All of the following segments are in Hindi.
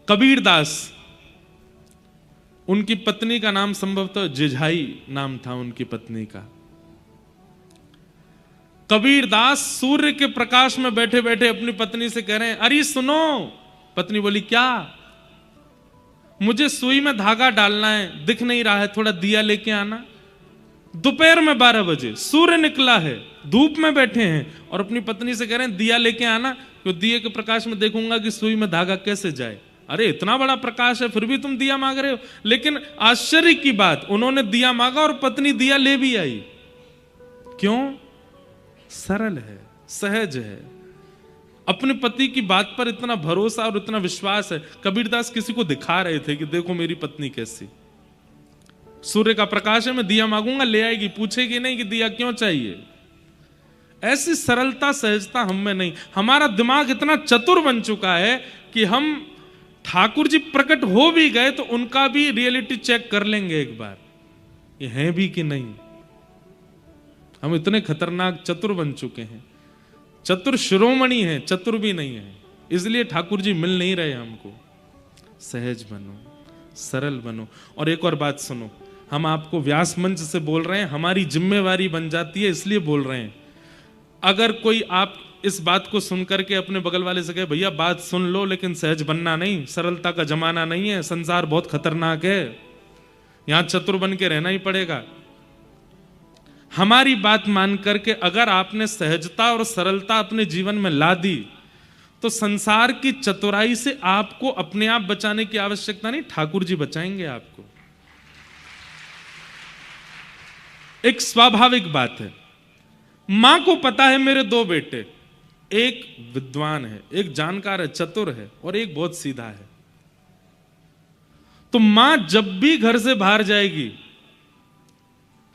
कबीरदास, उनकी पत्नी का नाम संभवतः जिझाई नाम था उनकी पत्नी का। कबीरदास सूर्य के प्रकाश में बैठे बैठे अपनी पत्नी से कह रहे हैं, अरे सुनो। पत्नी बोली, क्या? मुझे सुई में धागा डालना है, दिख नहीं रहा है, थोड़ा दिया लेके आना। दोपहर में 12 बजे सूर्य निकला है, धूप में बैठे हैं और अपनी पत्नी से कह रहे हैं दिया लेके आना, क्योंकि दिए के प्रकाश में देखूंगा कि सुई में धागा कैसे जाए। अरे इतना बड़ा प्रकाश है, फिर भी तुम दिया मांग रहे हो। लेकिन आश्चर्य की बात, उन्होंने दिया मांगा और पत्नी दिया ले भी आई। क्यों? सरल है, सहज है, अपने पति की बात पर इतना भरोसा और इतना विश्वास है। कबीरदास किसी को दिखा रहे थे कि देखो मेरी पत्नी कैसी, सूर्य का प्रकाश है, मैं दिया मांगूंगा ले आएगी, पूछेगी नहीं कि दिया क्यों चाहिए। ऐसी सरलता सहजता हम में नहीं। हमारा दिमाग इतना चतुर बन चुका है कि हम ठाकुर जी प्रकट हो भी गए तो उनका भी रियलिटी चेक कर लेंगे एक बार, ये हैं भी कि नहीं। हम इतने खतरनाक चतुर बन चुके हैं। चतुर शिरोमणि है, चतुर भी नहीं है, इसलिए ठाकुर जी मिल नहीं रहे हमको। सहज बनो, सरल बनो। और एक और बात सुनो, हम आपको व्यास मंच से बोल रहे हैं, हमारी जिम्मेवारी बन जाती है इसलिए बोल रहे हैं। अगर कोई आप इस बात को सुनकर के अपने बगल वाले से कहे भैया बात सुन लो लेकिन सहज बनना नहीं, सरलता का जमाना नहीं है, संसार बहुत खतरनाक है, यहां चतुर बन के रहना ही पड़ेगा। हमारी बात मान करके अगर आपने सहजता और सरलता अपने जीवन में ला दी तो संसार की चतुराई से आपको अपने आप बचाने की आवश्यकता नहीं, ठाकुर जी बचाएंगे आपको। एक स्वाभाविक बात है, मां को पता है मेरे 2 बेटे, एक विद्वान है, एक जानकार है, चतुर है, और एक बहुत सीधा है। तो मां जब भी घर से बाहर जाएगी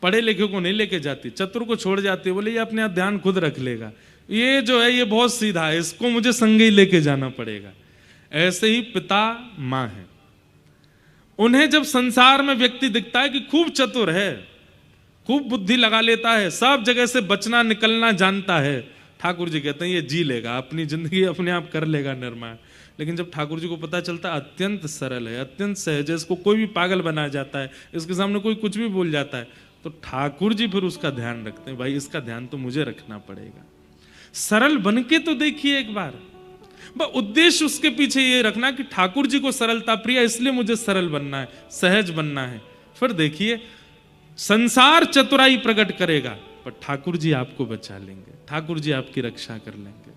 पढ़े लिखे को नहीं लेके जाती, चतुर को छोड़ जाती है, बोले ये अपने आप ध्यान खुद रख लेगा, ये जो है ये बहुत सीधा है, इसको मुझे संगे ही लेके जाना पड़ेगा। ऐसे ही पिता मां है, उन्हें जब संसार में व्यक्ति दिखता है कि खूब चतुर है, खूब बुद्धि लगा लेता है, सब जगह से बचना निकलना जानता है, ठाकुर जी कहते हैं ये जी लेगा, अपनी जिंदगी अपने आप कर लेगा निर्माण। लेकिन जब ठाकुर जी को पता चलता है अत्यंत सरल है, अत्यंत सहज है, इसको कोई भी पागल बना जाता है, इसके सामने कोई कुछ भी बोल जाता है, तो ठाकुर जी फिर उसका ध्यान रखते हैं, भाई इसका ध्यान तो मुझे रखना पड़ेगा। सरल बन के तो देखिए एक बार, उद्देश्य उसके पीछे ये रखना कि ठाकुर जी को सरलता प्रिय, इसलिए मुझे सरल बनना है, सहज बनना है। फिर देखिए संसार चतुराई प्रकट करेगा पर ठाकुर जी आपको बचा लेंगे, ठाकुर जी आपकी रक्षा कर लेंगे।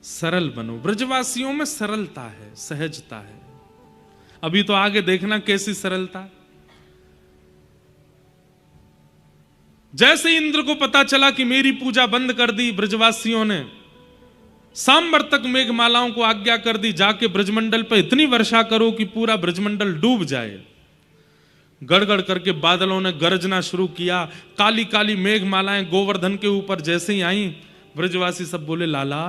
सरल बनो, ब्रजवासियों में सरलता है, सहजता है। अभी तो आगे देखना कैसी सरलता। जैसे इंद्र को पता चला कि मेरी पूजा बंद कर दी ब्रजवासियों ने, सांबर तक मेघमालाओं को आज्ञा कर दी, जाके ब्रजमंडल पर इतनी वर्षा करो कि पूरा ब्रजमंडल डूब जाए। गड़गड़ करके बादलों ने गरजना शुरू किया, काली काली मेघमालाएं गोवर्धन के ऊपर जैसे ही आई, ब्रजवासी सब बोले लाला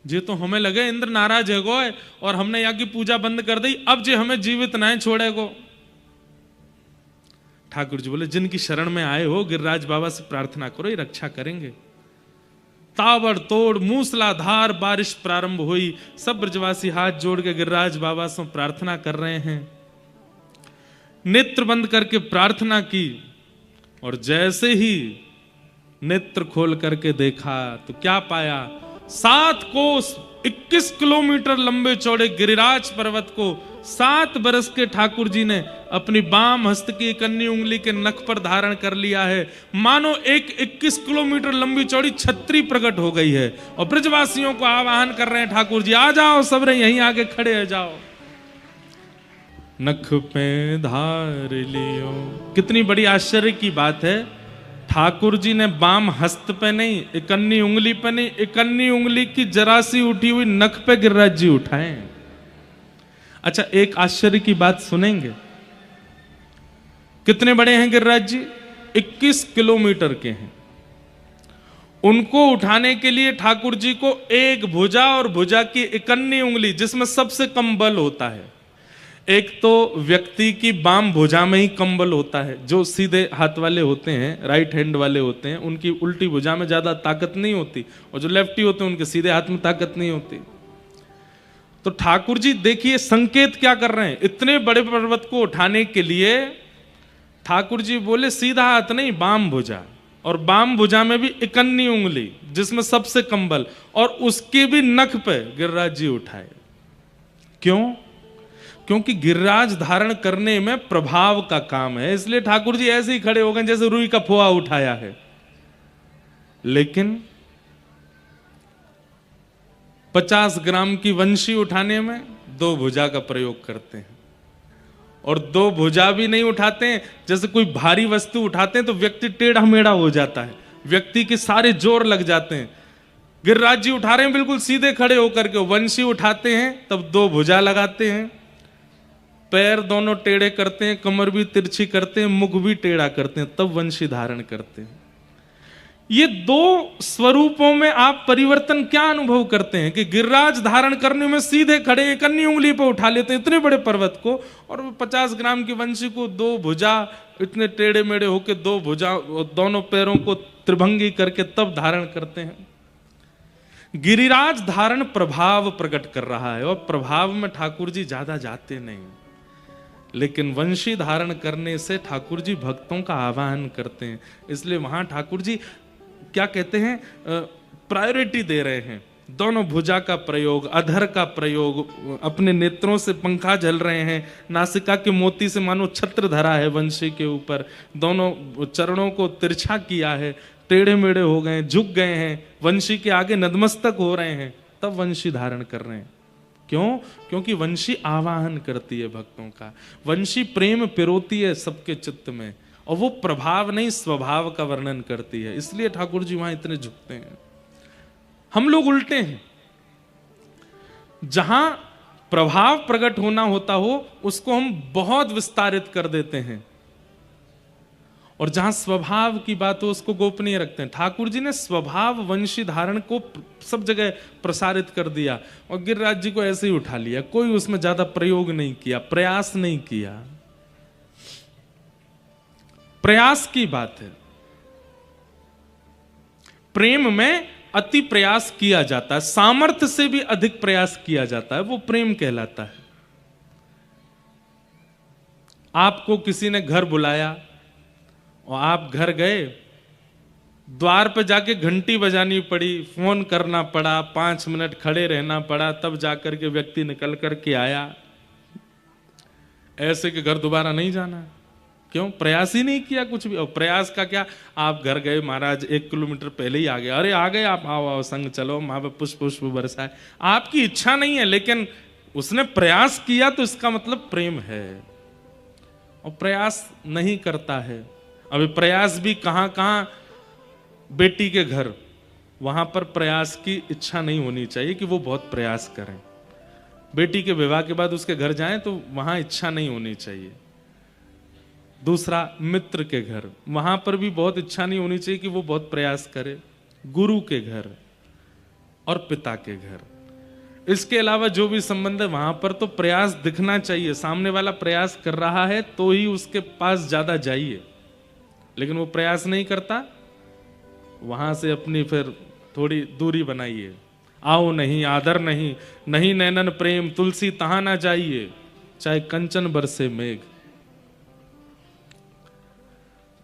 जे तो हमें लगे इंद्र नाराज है गो और हमने यहाँ की पूजा बंद कर दी, अब जे हमें जीवित ना छोड़े गो। ठाकुर जी बोले जिनकी शरण में आए हो गिरिराज बाबा से प्रार्थना करो, ये रक्षा करेंगे। ताबड़तोड़ मूसलाधार बारिश प्रारंभ हुई, सब ब्रजवासी हाथ जोड़ के गिरिराज बाबा से प्रार्थना कर रहे हैं। नेत्र बंद करके प्रार्थना की और जैसे ही नेत्र खोल करके देखा तो क्या पाया, 7 कोस 21 किलोमीटर लंबे चौड़े गिरिराज पर्वत को 7 बरस के ठाकुर जी ने अपनी बाम हस्त की कन्नी उंगली के नख पर धारण कर लिया है। मानो एक 21 किलोमीटर लंबी चौड़ी छतरी प्रकट हो गई है और ब्रजवासियों को आह्वान कर रहे हैं ठाकुर जी आ जाओ, सब रे यहीं आगे खड़े हो जाओ। नख पे धार लियो, कितनी बड़ी आश्चर्य की बात है, ठाकुर जी ने बाम हस्त पे नहीं, इकन्नी उंगली पे नहीं, इकन्नी उंगली की जरा सी उठी हुई नख पे गिरिराज जी उठाए। अच्छा एक आश्चर्य की बात सुनेंगे, कितने बड़े हैं गिरिराज जी? 21 किलोमीटर के हैं। उनको उठाने के लिए ठाकुर जी को एक भुजा और भुजा की इकन्नी उंगली जिसमें सबसे कम बल होता है, एक तो व्यक्ति की बाम भुजा में ही कंबल होता है। जो सीधे हाथ वाले होते हैं, राइट हैंड वाले होते हैं, उनकी उल्टी भुजा में ज्यादा ताकत नहीं होती, और जो लेफ्टी होते हैं उनके सीधे हाथ में ताकत नहीं होती। तो ठाकुर जी देखिए संकेत क्या कर रहे हैं। इतने बड़े पर्वत को उठाने के लिए ठाकुर जी बोले सीधा हाथ नहीं, बाम भुजा, और बाम भुजा में भी इकन्नी उंगली जिसमें सबसे कंबल, और उसके भी नख पे गिरिराज जी उठाए। क्यों? क्योंकि गिरिराज धारण करने में प्रभाव का काम है, इसलिए ठाकुर जी ऐसे ही खड़े हो गए जैसे रुई का फोआ उठाया है। लेकिन 50 ग्राम की वंशी उठाने में 2 भुजा का प्रयोग करते हैं, और 2 भुजा भी नहीं उठाते हैं। जैसे कोई भारी वस्तु उठाते हैं तो व्यक्ति टेढ़ा मेढ़ा हो जाता है, व्यक्ति के सारे जोर लग जाते हैं। गिरिराज जी उठा रहे हैं बिल्कुल सीधे खड़े होकर के, वंशी उठाते हैं तब 2 भुजा लगाते हैं, पैर दोनों टेढ़े करते हैं, कमर भी तिरछी करते हैं, मुख भी टेढ़ा करते हैं, तब वंशी धारण करते हैं। ये 2 स्वरूपों में आप परिवर्तन क्या अनुभव करते हैं कि गिरिराज धारण करने में सीधे खड़े एक अन्य उंगली पर उठा लेते हैं इतने बड़े पर्वत को, और 50 ग्राम की वंशी को 2 भुजा इतने टेढ़े मेढ़े होकर 2 भुजा दोनों पैरों को त्रिभंगी करके तब धारण करते हैं। गिरिराज धारण प्रभाव प्रकट कर रहा है, और प्रभाव में ठाकुर जी ज्यादा जाते नहीं, लेकिन वंशी धारण करने से ठाकुर जी भक्तों का आवाहन करते हैं। इसलिए वहां ठाकुर जी क्या कहते हैं, प्रायोरिटी दे रहे हैं। दोनों भुजा का प्रयोग, अधर का प्रयोग, अपने नेत्रों से पंखा झल रहे हैं, नासिका के मोती से मानो छत्र धरा है वंशी के ऊपर, दोनों चरणों को तिरछा किया है, टेढ़े मेढ़े हो गए, झुक गए हैं, वंशी के आगे नतमस्तक हो रहे हैं, तब वंशी धारण कर रहे हैं। क्यों? क्योंकि वंशी आवाहन करती है भक्तों का, वंशी प्रेम पिरोती है सबके चित्त में, और वो प्रभाव नहीं स्वभाव का वर्णन करती है। इसलिए ठाकुर जी वहां इतने झुकते हैं। हम लोग उल्टे हैं, जहां प्रभाव प्रकट होना होता हो उसको हम बहुत विस्तारित कर देते हैं, और जहां स्वभाव की बात हो उसको गोपनीय रखते हैं। ठाकुर जी ने स्वभाव वंशी धारण को सब जगह प्रसारित कर दिया, और गिरिराज जी को ऐसे ही उठा लिया, कोई उसमें ज्यादा प्रयोग नहीं किया, प्रयास नहीं किया। प्रयास की बात है, प्रेम में अति प्रयास किया जाता है, सामर्थ्य से भी अधिक प्रयास किया जाता है, वो प्रेम कहलाता है। आपको किसी ने घर बुलाया और आप घर गए, द्वार पर जाके घंटी बजानी पड़ी, फोन करना पड़ा, 5 मिनट खड़े रहना पड़ा, तब जाकर के व्यक्ति निकल करके आया। ऐसे के घर दोबारा नहीं जाना। क्यों? प्रयास ही नहीं किया कुछ भी। और प्रयास का क्या, आप घर गए महाराज 1 किलोमीटर पहले ही आ गए, अरे आ गए आप, आओ आओ संग चलो, वहां पे पुष्प पुष्प बरसाए। आपकी इच्छा नहीं है, लेकिन उसने प्रयास किया तो इसका मतलब प्रेम है। और प्रयास नहीं करता है, अभी प्रयास भी कहां कहां, बेटी के घर, वहां पर प्रयास की इच्छा नहीं होनी चाहिए कि वो बहुत प्रयास करें। बेटी के विवाह के बाद उसके घर जाएं तो वहां इच्छा नहीं होनी चाहिए। दूसरा, मित्र के घर, वहां पर भी बहुत इच्छा नहीं होनी चाहिए कि वो बहुत प्रयास करे। गुरु के घर और पिता के घर, इसके अलावा जो भी संबंध है वहां पर तो प्रयास दिखना चाहिए। सामने वाला प्रयास कर रहा है तो ही उसके पास ज्यादा जाइए, लेकिन वो प्रयास नहीं करता, वहां से अपनी फिर थोड़ी दूरी बनाइए। आओ नहीं, आदर नहीं, नहीं नैनन प्रेम तुलसी तहां ना जाइए, चाहे कंचन बरसे मेघ।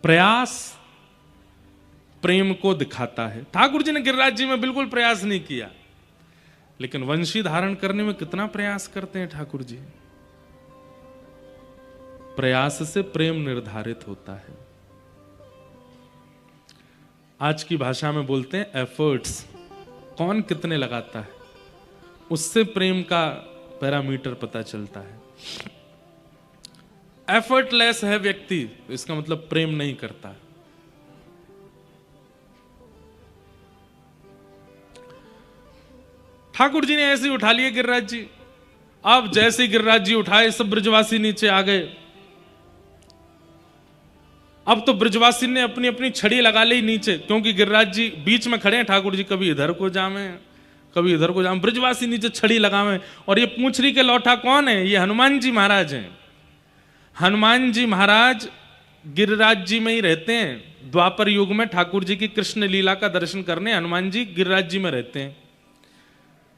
प्रयास प्रेम को दिखाता है। ठाकुर जी ने गिरिराज जी में बिल्कुल प्रयास नहीं किया, लेकिन वंशी धारण करने में कितना प्रयास करते हैं ठाकुर जी। प्रयास से प्रेम निर्धारित होता है। आज की भाषा में बोलते हैं एफर्ट्स, कौन कितने लगाता है उससे प्रेम का पैरामीटर पता चलता है। एफर्टलेस है व्यक्ति, इसका मतलब प्रेम नहीं करता। ठाकुर जी ने ऐसे ही उठा लिए गिरिराज जी। अब जैसे ही गिरिराज जी उठाए, सब ब्रजवासी नीचे आ गए। अब तो ब्रजवासी ने अपनी अपनी छड़ी लगा ली नीचे, क्योंकि गिरिराज जी बीच में खड़े हैं। ठाकुर जी कभी इधर को जामे, कभी इधर को जाऊं, ब्रजवासी नीचे छड़ी लगावे। और ये पूंछरी के लौठा कौन है? ये हनुमान जी महाराज हैं। हनुमान जी महाराज गिरिराज जी में ही रहते हैं। द्वापर युग में ठाकुर जी की कृष्ण लीला का दर्शन करने हनुमान जी गिरिराज जी में रहते हैं।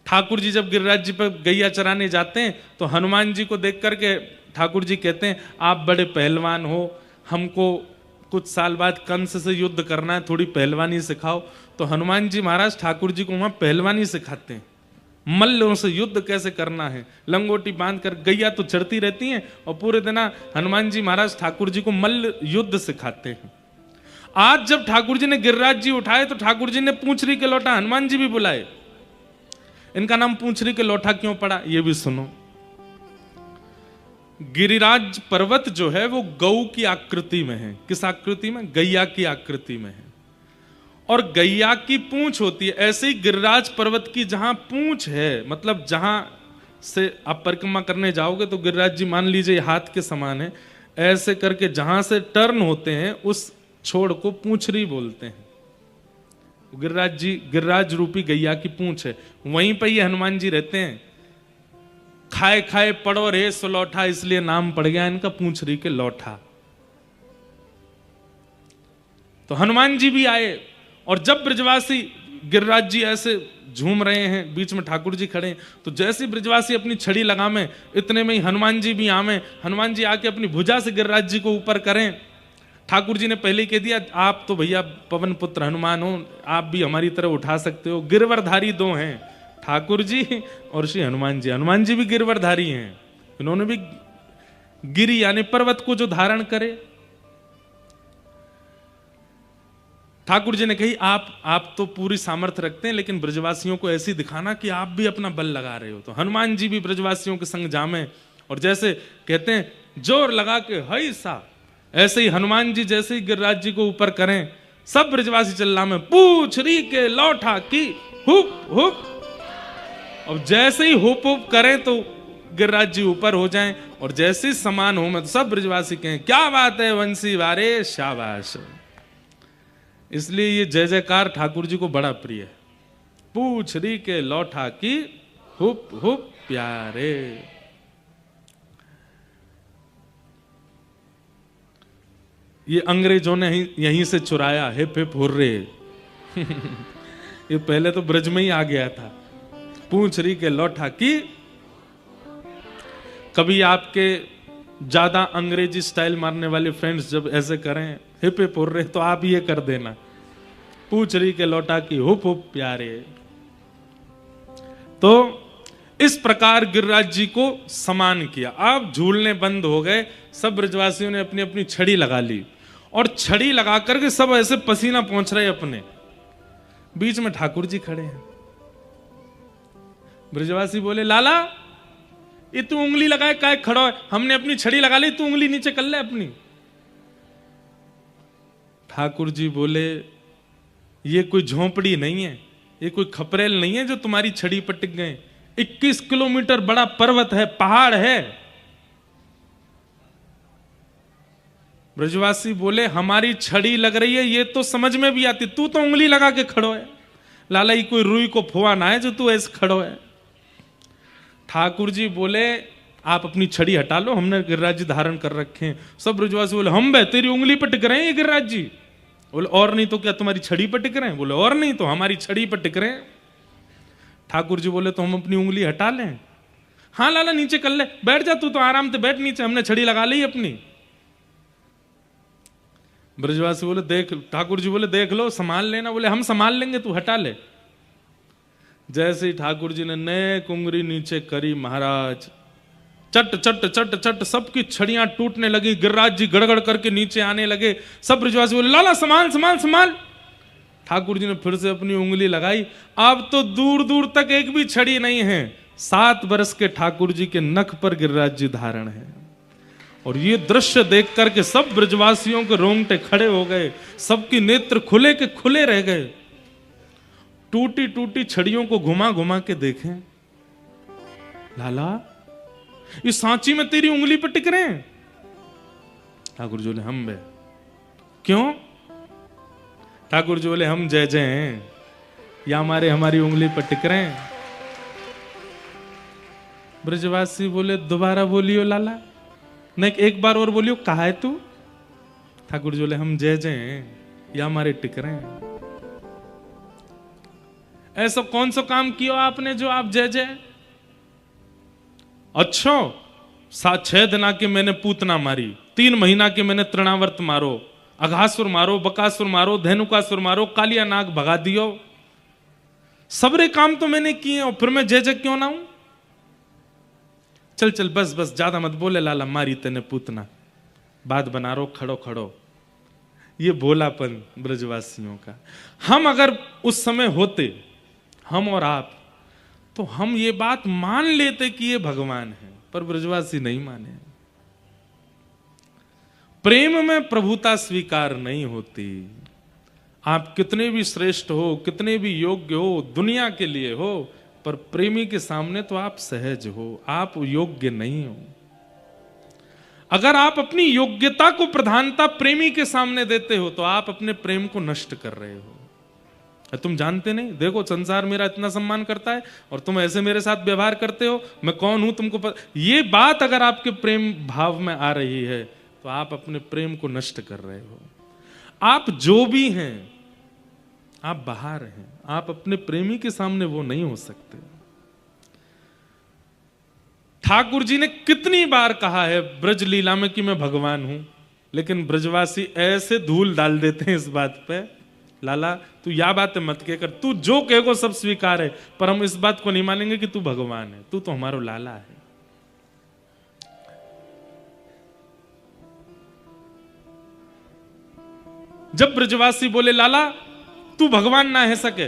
ठाकुर जी जब गिरिराज जी पर गैया चराने जाते हैं तो हनुमान जी को देख करके ठाकुर जी कहते हैं, आप बड़े पहलवान हो, हमको कुछ साल बाद कंस से युद्ध करना है, थोड़ी पहलवानी सिखाओ। तो हनुमान जी महाराज ठाकुर जी को वहां पहलवानी सिखाते हैं, मल्लों से युद्ध कैसे करना है। लंगोटी बांध कर गैया तो चढ़ती रहती हैं और पूरे दिन हनुमान जी महाराज ठाकुर जी को मल्ल युद्ध सिखाते हैं। आज जब ठाकुर जी ने गिरिराज जी उठाए तो ठाकुर जी ने पूंछरी के लौठा हनुमान जी भी बुलाए। इनका नाम पूंछरी के लौठा क्यों पड़ा ये भी सुनो। गिरिराज पर्वत जो है वो गऊ की आकृति में है। किस आकृति में? गैया की आकृति में है। और गैया की पूंछ होती है। ऐसे ही गिरिराज पर्वत की जहां पूंछ है, मतलब जहां से आप परिक्रमा करने जाओगे तो गिरिराज जी मान लीजिए हाथ के समान है, ऐसे करके जहां से टर्न होते हैं उस छोड़ को पूंछरी बोलते हैं। गिरिराज जी गिरिराज रूपी गैया की पूंछ है, वहीं पर ये हनुमान जी रहते हैं। खाए खाए पड़ो रे सुलौठा, इसलिए नाम पड़ गया इनका पूंछरी के लौठा। तो हनुमान जी भी आए और जब ब्रजवासी गिरिराज जी ऐसे झूम रहे हैं, बीच में ठाकुर जी खड़े हैं, तो जैसे ब्रजवासी अपनी छड़ी लगावे इतने में ही हनुमान जी भी आवे। हनुमान जी आके अपनी भुजा से गिरिराज जी को ऊपर करें। ठाकुर जी ने पहले कह दिया, आप तो भैया पवन पुत्र हनुमान हो, आप भी हमारी तरह उठा सकते हो। गिरवरधारी दो हैं, ठाकुर जी और श्री हनुमान जी। हनुमान जी भी गिरवरधारी हैं, इन्होंने भी गिरी यानी पर्वत को जो धारण करे। ठाकुर जी ने कही, आप तो पूरी सामर्थ्य रखते हैं, लेकिन ब्रजवासियों को ऐसी दिखाना कि आप भी अपना बल लगा रहे हो। तो हनुमान जी भी ब्रजवासियों के संग जामे और जैसे कहते हैं जोर लगा के हई सा, ऐसे ही हनुमान जी जैसे ही गिरिराज जी को ऊपर करें, सब ब्रजवासी चिल्ला में पूंछरी के लौठा की हुप हुप। और जैसे ही हुप हुप करें तो गिरिराज जी ऊपर हो जाएं और जैसे ही समान हो में तो सब ब्रजवासी कहें, क्या बात है वंशी वारे, शाबाश। इसलिए ये जय जयकार ठाकुर जी को बड़ा प्रिय है। पूंछरी के लौठा की हुप हुप प्यारे। ये अंग्रेजों ने यहीं से चुराया, हिप हिप हुर्रे। ये पहले तो ब्रज में ही आ गया था। पूंछरी के लौठा की। कभी आपके ज्यादा अंग्रेजी स्टाइल मारने वाले फ्रेंड्स जब ऐसे करें हिप हिप हुर्रे, तो आप ये कर देना, पूंछरी के लौठा की हुप हुप प्यारे। तो इस प्रकार गिरिराज जी को समान किया। अब झूलने बंद हो गए, सब ब्रजवासियों ने अपनी अपनी छड़ी लगा ली और छड़ी लगा करके सब ऐसे पसीना पहुंच रहे अपने। बीच में ठाकुर जी खड़े हैं। ब्रजवासी बोले, लाला ये तू उंगली लगाए काय खड़ा है? हमने अपनी छड़ी लगा ली, तू उंगली नीचे कर ले अपनी। ठाकुर जी बोले, ये कोई झोंपड़ी नहीं है, ये कोई खपरेल नहीं है जो तुम्हारी छड़ी पर टिक गए। 21 किलोमीटर बड़ा पर्वत है, पहाड़ है। ब्रजवासी बोले, हमारी छड़ी लग रही है ये तो समझ में भी आती, तू तो उंगली लगा के खड़ो है। लाला ये कोई रुई को फुआ ना है जो तू ऐसे खड़ो है। ठाकुर जी बोले, आप अपनी छड़ी हटा लो, हमने गिरिराज जी धारण कर रखे हैं। सब ब्रजवासी बोले, हम बे तेरी उंगली पर टिक रहे हैं ये गिरिराज जी। बोले, और नहीं तो क्या तुम्हारी छड़ी पर टिक रहे हैं? बोले, और नहीं तो हमारी छड़ी पर टिक रहे हैं। ठाकुर जी बोले, तो हम अपनी उंगली हटा लें? हाँ लाला नीचे कर ले, बैठ जा तू तो आराम से बैठ नीचे, हमने छड़ी लगा ली अपनी। ब्रजवासी बोले, देख, ठाकुर जी बोले, देख लो संभाल लेना। बोले, हम संभाल लेंगे, तू हटा ले। जैसे ही ठाकुर जी ने नेक उंगली नीचे करी, महाराज चट चट चट चट सबकी छड़ियां टूटने लगी। गिरिराज जी गड़गड़ करके नीचे आने लगे। सब ब्रजवासी बोले, लाला संभाल संभाल संभाल। ठाकुर जी ने फिर से अपनी उंगली लगाई। अब तो दूर दूर तक एक भी छड़ी नहीं है। 7 वर्ष के ठाकुर जी के नख पर गिरिराज जी धारण है। और ये दृश्य देख करके सब ब्रजवासियों के रोंगटे खड़े हो गए, सबकी नेत्र खुले के खुले रह गए। टूटी टूटी छड़ियों को घुमा घुमा के देखें, लाला ये सांची में तेरी उंगली पर टिक रहे हैं? ठाकुर जी बोले, हम बे। क्यों? ठाकुर जी बोले, हम जय जय हैं, या हमारी उंगली पर टिक रहे हैं। ब्रजवासी बोले दोबारा बोलियो लाला, नहीं एक बार और बोलियो, कहा है तू? ठाकुर जी बोले हम जय जय हैं, या हमारे टिक रहे हैं। ऐसा कौन सा काम किया आपने जो आप जय जय? अच्छा 6 दिन के मैंने पूतना मारी, 3 महीना के मैंने तृणावर्त मारो, अघासुर मारो, बकासुर मारो, धेनुकासुर मारो, कालिया नाग भगा दियो, सबरे काम तो मैंने किए और फिर मैं जय जय क्यों ना हूं? चल चल बस बस ज्यादा मत बोले लाला, मारी तेने पूतना, बात बना रो, खड़ो खड़ो। ये भोलापन ब्रजवासियों का। हम अगर उस समय होते, हम और आप, तो हम ये बात मान लेते कि ये भगवान है, पर ब्रजवासी नहीं माने। प्रेम में प्रभुता स्वीकार नहीं होती। आप कितने भी श्रेष्ठ हो, कितने भी योग्य हो, दुनिया के लिए हो, पर प्रेमी के सामने तो आप सहज हो, आप योग्य नहीं हो। अगर आप अपनी योग्यता को प्रधानता प्रेमी के सामने देते हो तो आप अपने प्रेम को नष्ट कर रहे हो। तुम जानते नहीं, देखो संसार मेरा इतना सम्मान करता है और तुम ऐसे मेरे साथ व्यवहार करते हो, मैं कौन हूं तुमको पता। ये बात अगर आपके प्रेम भाव में आ रही है तो आप अपने प्रेम को नष्ट कर रहे हो। आप जो भी हैं, आप बाहर हैं, आप अपने प्रेमी के सामने वो नहीं हो सकते। ठाकुर जी ने कितनी बार कहा है ब्रज लीला में कि मैं भगवान हूं, लेकिन ब्रजवासी ऐसे धूल डाल देते हैं इस बात पे, लाला तू या बात मत कह कर, तू जो कहेगो सब स्वीकार है, पर हम इस बात को नहीं मानेंगे कि तू भगवान है, तू तो हमारा लाला है। जब ब्रजवासी बोले लाला तू भगवान ना है सके,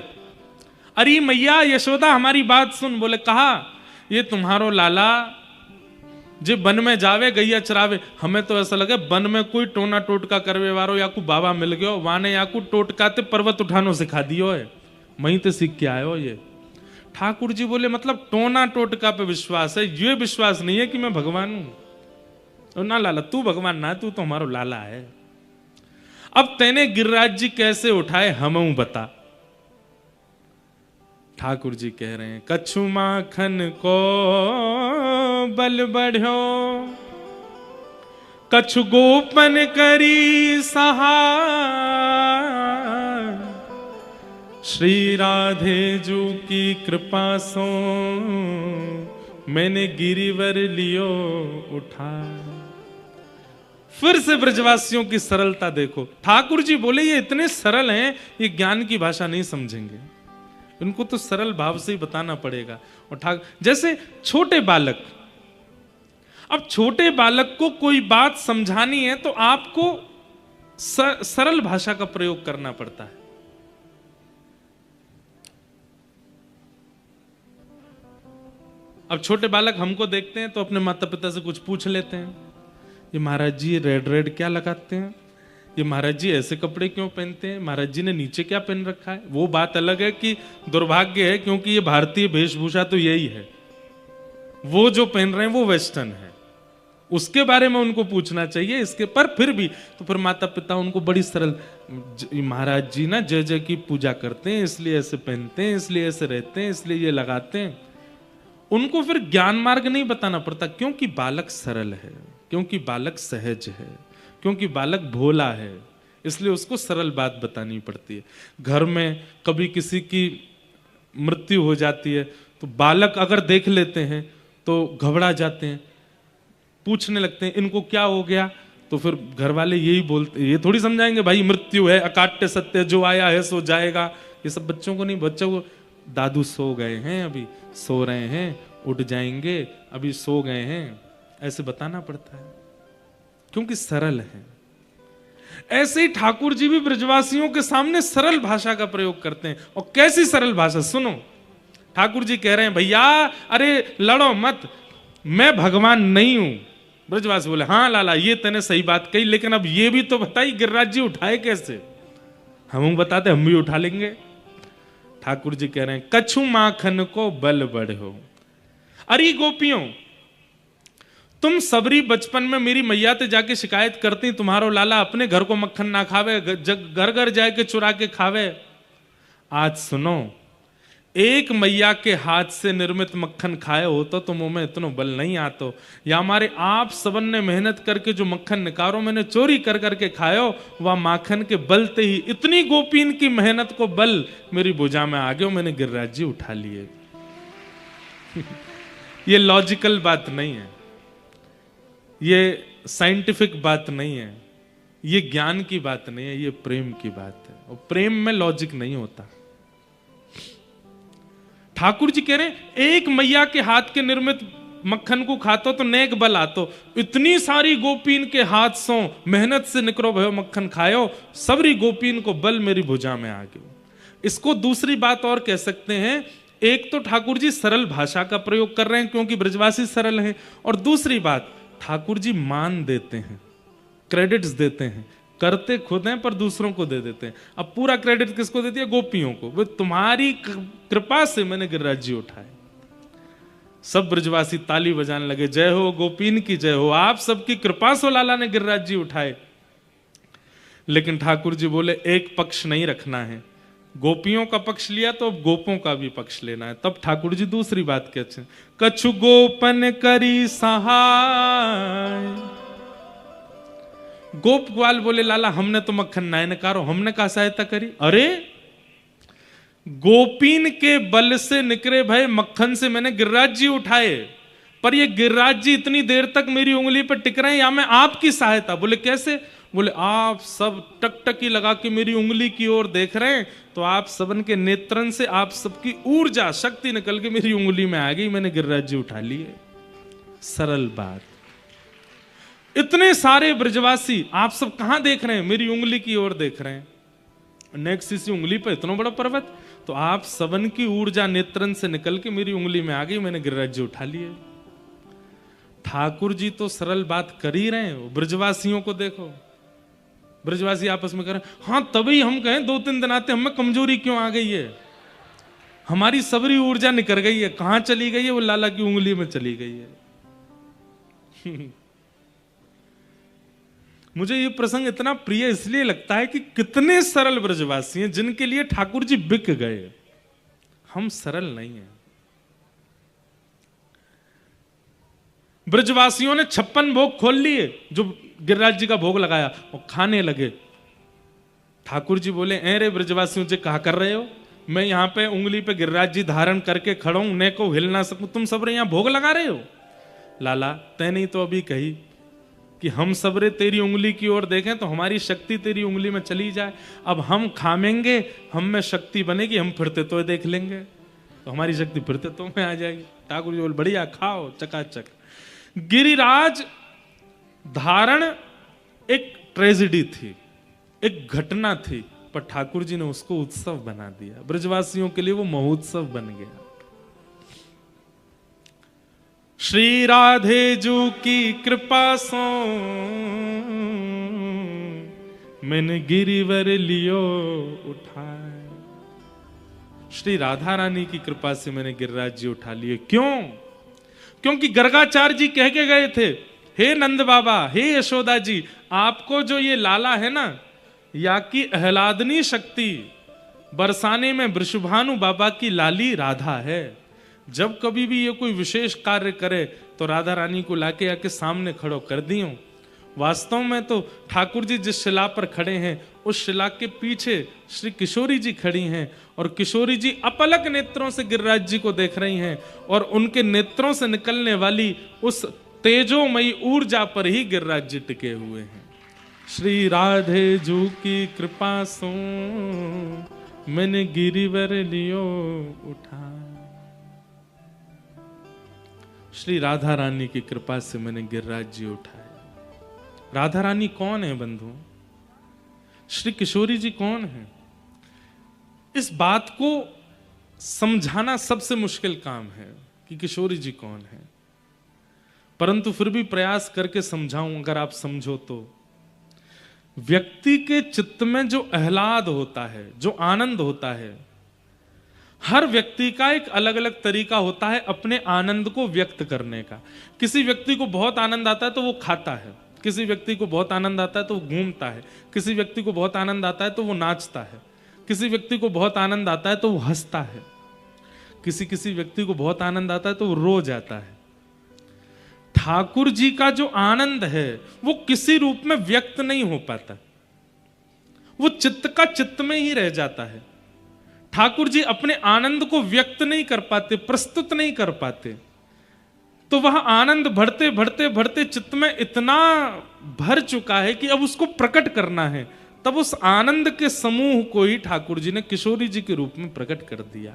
अरे मैया यशोदा हमारी बात सुन, बोले कहा ये तुम्हारो लाला जे वन में जावे गैया चरावे। हमें तो ऐसा लगे वन में कोई टोना टोटका करवे वारो या को बाबा मिल गयो, वाने या को टोटकाते पर्वत उठानो सिखा दियो है, वहीं ते सीख के आयो ये। ठाकुर जी बोले मतलब टोना टोटका पे विश्वास है, ये विश्वास नहीं है कि मैं भगवान हूं। ना लाला तू भगवान ना, तू तो हमारा लाला है। अब तेने गिरिराज जी कैसे उठाए हम बता। ठाकुर जी कह रहे हैं कछु माखन को बल बढ़ो, कछु गोपन करी सहाय, श्री राधे जू की कृपा सो मैंने गिरिवर लियो उठा। फिर से ब्रजवासियों की सरलता देखो। ठाकुर जी बोले ये इतने सरल हैं, ये ज्ञान की भाषा नहीं समझेंगे, इनको तो सरल भाव से ही बताना पड़ेगा। और जैसे छोटे बालक, अब छोटे बालक को कोई बात समझानी है तो आपको सरल भाषा का प्रयोग करना पड़ता है। अब छोटे बालक हमको देखते हैं तो अपने माता पिता से कुछ पूछ लेते हैं, ये महाराज जी रेड रेड क्या लगाते हैं, ये महाराज जी ऐसे कपड़े क्यों पहनते हैं, महाराज जी ने नीचे क्या पहन रखा है। वो बात अलग है कि दुर्भाग्य है, क्योंकि ये भारतीय वेशभूषा तो यही है, वो जो पहन रहे हैं वो वेस्टर्न है, उसके बारे में उनको पूछना चाहिए। इसके पर फिर भी तो फिर माता पिता उनको बड़ी सरल, महाराज जी ना जय जय की पूजा करते हैं इसलिए ऐसे पहनते हैं, इसलिए ऐसे रहते हैं, इसलिए ये लगाते हैं। उनको फिर ज्ञान मार्ग नहीं बताना पड़ता, क्योंकि बालक सरल है, क्योंकि बालक सहज है, क्योंकि बालक भोला है, इसलिए उसको सरल बात बतानी पड़ती है। घर में कभी किसी की मृत्यु हो जाती है तो बालक अगर देख लेते हैं तो घबरा जाते हैं, पूछने लगते हैं इनको क्या हो गया, तो फिर घर वाले यही बोलते, ये थोड़ी समझाएंगे भाई मृत्यु है, अकाट्य सत्य, जो आया है सो जाएगा। ये सब बच्चों को नहीं, बच्चों को दादू सो गए हैं, अभी सो रहे हैं, उठ जाएंगे, अभी सो गए हैं, ऐसे बताना पड़ता है, क्योंकि सरल है। ऐसे ही ठाकुर जी भी ब्रजवासियों के सामने सरल भाषा का प्रयोग करते हैं। और कैसी सरल भाषा सुनो, ठाकुर जी कह रहे हैं भैया अरे लड़ो मत, मैं भगवान नहीं हूं। ब्रजवासी बोले हाँ लाला ये तूने सही बात कही, लेकिन अब ये भी तो बताई गिरिराज जी उठाए कैसे। हम बताते हम भी उठा लेंगे। ठाकुर जी कह रहे हैं कछु माखन को बल बढ़ो। अरे गोपियों, तुम सबरी बचपन में मेरी मैया ते जाके शिकायत करती तुम्हारो लाला अपने घर को मक्खन ना खावे, घर घर जाके चुरा के खावे। आज सुनो एक मैया के हाथ से निर्मित मक्खन खाए होता तो मुंह में इतना बल नहीं आतो, या हमारे आप सबन ने मेहनत करके जो मक्खन निकारो मैंने चोरी कर करके खायो, वह माखन के बलते ही इतनी गोपीन की मेहनत को बल मेरी भुजा में आ गया, मैंने गिरिराज जी उठा लिए। ये लॉजिकल बात नहीं है, ये साइंटिफिक बात नहीं है, ये ज्ञान की बात नहीं है, ये प्रेम की बात है। और प्रेम में लॉजिक नहीं होता। ठाकुर जी कह रहे हैं एक मैया के हाथ के निर्मित मक्खन को खातो तो नेक बल आतो, इतनी सारी गोपीन के हाथ सो मेहनत से निकरो भयो मक्खन खायो, सबरी गोपीन को बल मेरी भुजा में आ गयो। इसको दूसरी बात और कह सकते हैं, एक तो ठाकुर जी सरल भाषा का प्रयोग कर रहे हैं क्योंकि ब्रजवासी सरल हैं, और दूसरी बात ठाकुर जी मान देते हैं, क्रेडिट्स देते हैं, करते खुद हैं पर दूसरों को दे देते हैं। अब पूरा क्रेडिट किसको देती है? गोपियों को। वो तुम्हारी कृपा से मैंने गिरिराज जी उठाए। सब ब्रजवासी ताली बजाने लगे, जय हो गोपीन की जय हो, आप सबकी कृपा से लाला ने गिरिराज जी उठाए। लेकिन ठाकुर जी बोले एक पक्ष नहीं रखना है, गोपियों का पक्ष लिया तो अब गोपों का भी पक्ष लेना है। तब ठाकुर जी दूसरी बात कहते हैं, कछु गोपन करी सहाय। गोप ग्वाल बोले लाला हमने तो मक्खन नाय नकारो, हमने कहा सहायता करी? अरे गोपीन के बल से निकरे भय मक्खन से मैंने गिरिराज जी उठाए, पर ये गिरिराज जी इतनी देर तक मेरी उंगली पर टिक रहे हैं, या मैं आपकी सहायता? बोले कैसे? बोले आप सब टकटकी लगा के मेरी उंगली की ओर देख रहे हैं, तो आप सबन के नेत्रन से आप सबकी ऊर्जा शक्ति निकल के मेरी उंगली में आ गई, मैंने गिरिराज जी उठा लिए। सरल बात। इतने सारे ब्रजवासी आप सब कहां देख रहे हैं? मेरी उंगली की ओर देख रहे हैं। नेक्स्ट इसी उंगली पर इतना बड़ा पर्वत, तो आप सबन की ऊर्जा नेत्रन से निकल के मेरी उंगली में आ गई, मैंने गिरिराज जी उठा लिए। ठाकुर जी तो सरल बात कर ही रहे हैं, ब्रजवासियों को देखो, ब्रजवासी आपस में करें हाँ तभी हम कहें 2-3 दिन आते हमें कमजोरी क्यों आ गई है, हमारी सबरी ऊर्जा निकल गई है, कहां चली गई है? वो लाला की उंगली में चली गई है। मुझे ये प्रसंग इतना प्रिय इसलिए लगता है कि कितने सरल ब्रजवासी हैं जिनके लिए ठाकुर जी बिक गए। हम सरल नहीं हैं। ब्रजवासियों ने 56 भोग खोल लिए, जो गिरिराज जी का भोग लगाया और खाने लगे। ठाकुर जी बोले ए रे ब्रजवासियों से कहा कर रहे हो, मैं यहां पे उंगली पे गिरिराज जी धारण करके खड़ा हूं, ने को हिल ना सकूं, तुम सबरे यहां भोग लगा रहे हो? लाला तैने तो अभी कही कि हम सबरे तेरी उंगली की ओर देखें तो हमारी शक्ति तेरी उंगली में चली जाए, अब हम खामेंगे हम में शक्ति बनेगी, हम फिरते तो देख लेंगे तो हमारी शक्ति फिरते तो में आ जाएगी। ठाकुर जी बोले बढ़िया खाओ चकाचक। गिरिराज धारण एक ट्रेजेडी थी, एक घटना थी, पर ठाकुर जी ने उसको उत्सव बना दिया। ब्रजवासियों के लिए वो महोत्सव बन गया। श्री राधे जू की कृपा सो मैंने गिरिवर लियो उठाए। श्री राधा रानी की कृपा से मैंने गिरिराज जी उठा लिए। क्यों? क्योंकि गर्गाचार्य जी कह के गए थे, हे नंद बाबा, हे यशोदा जी, आपको जो ये लाला है ना, या की आह्लादनी शक्ति बरसाने में वृषभानु बाबा की लाली राधा है। जब कभी भी ये कोई विशेष कार्य करे तो राधा रानी को लाके आके सामने खड़ो कर दियो। वास्तव में तो ठाकुर जी जिस शिला पर खड़े हैं उस शिला के पीछे श्री किशोरी जी खड़ी हैं, और किशोरी जी अपलक नेत्रों से गिरिराज जी को देख रही हैं, और उनके नेत्रों से निकलने वाली उस तेजोमयी ऊर्जा पर ही गिरिराज जी टिके हुए हैं। श्री राधे जू की कृपा सो मैंने गिरिवर लियो उठा। श्री राधा रानी की कृपा से मैंने गिरिराज जी उठाए। राधा रानी कौन है बंधु? श्री किशोरी जी कौन है? इस बात को समझाना सबसे मुश्किल काम है कि किशोरी जी कौन है, परंतु फिर भी प्रयास करके समझाऊं, अगर आप समझो तो। व्यक्ति के चित्त में जो आह्लाद होता है, जो आनंद होता है, हर व्यक्ति का एक अलग अलग तरीका होता है अपने आनंद को व्यक्त करने का। किसी व्यक्ति को बहुत आनंद आता है तो वो खाता है, किसी व्यक्ति को बहुत आनंद आता है तो वो घूमता है, किसी व्यक्ति को बहुत आनंद आता है तो वो नाचता है, किसी व्यक्ति को बहुत आनंद आता है तो वो हंसता है। किसी किसी व्यक्ति को बहुत आनंद आता है तो वो रो जाता है। ठाकुर जी का जो आनंद है वो किसी रूप में व्यक्त नहीं हो पाता, वो चित्त का चित्त में ही रह जाता है। ठाकुर जी अपने आनंद को व्यक्त नहीं कर पाते, प्रस्तुत नहीं कर पाते, तो वह आनंद बढ़ते बढ़ते बढ़ते चित्त में इतना भर चुका है कि अब उसको प्रकट करना है। तब उस आनंद के समूह को ही ठाकुर जी ने किशोरी जी के रूप में प्रकट कर दिया।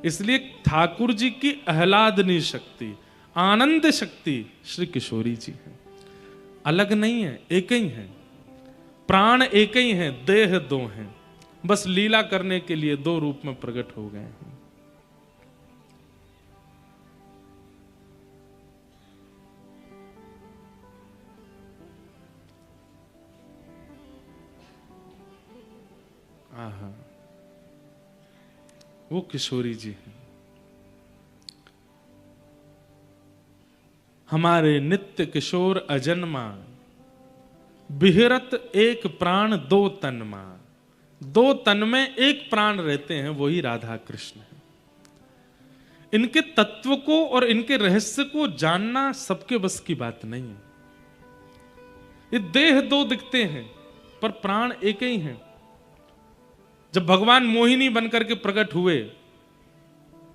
इसलिए ठाकुर जी की आह्लादनी शक्ति, आनंद शक्ति श्री किशोरी जी है, अलग नहीं है, एक ही है। प्राण एक ही है, देह दो हैं, बस लीला करने के लिए दो रूप में प्रकट हो गए हैं। आहा, वो किशोरी जी हैं, हमारे नित्य किशोर अजन्मा, बिहरत एक प्राण दो तन मा। दो तन में एक प्राण रहते हैं, वही राधा कृष्ण है। इनके तत्व को और इनके रहस्य को जानना सबके बस की बात नहीं है। ये देह दो दिखते हैं पर प्राण एक ही हैं। जब भगवान मोहिनी बनकर के प्रकट हुए,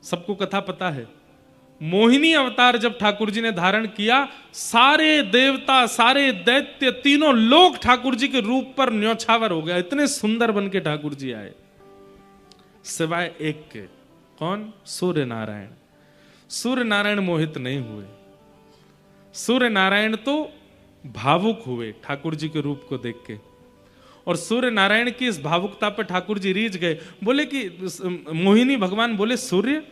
सबको कथा पता है, मोहिनी अवतार जब ठाकुर जी ने धारण किया, सारे देवता, सारे दैत्य, तीनों लोग ठाकुर जी के रूप पर न्यौछावर हो गया। इतने सुंदर बन के ठाकुर जी आए, सिवाय एक के। कौन? सूर्य नारायण। सूर्य नारायण मोहित नहीं हुए। सूर्य नारायण तो भावुक हुए ठाकुर जी के रूप को देख के, और सूर्य नारायण की इस भावुकता पर ठाकुर जी रीझ गए। बोले कि मोहिनी भगवान बोले, सूर्य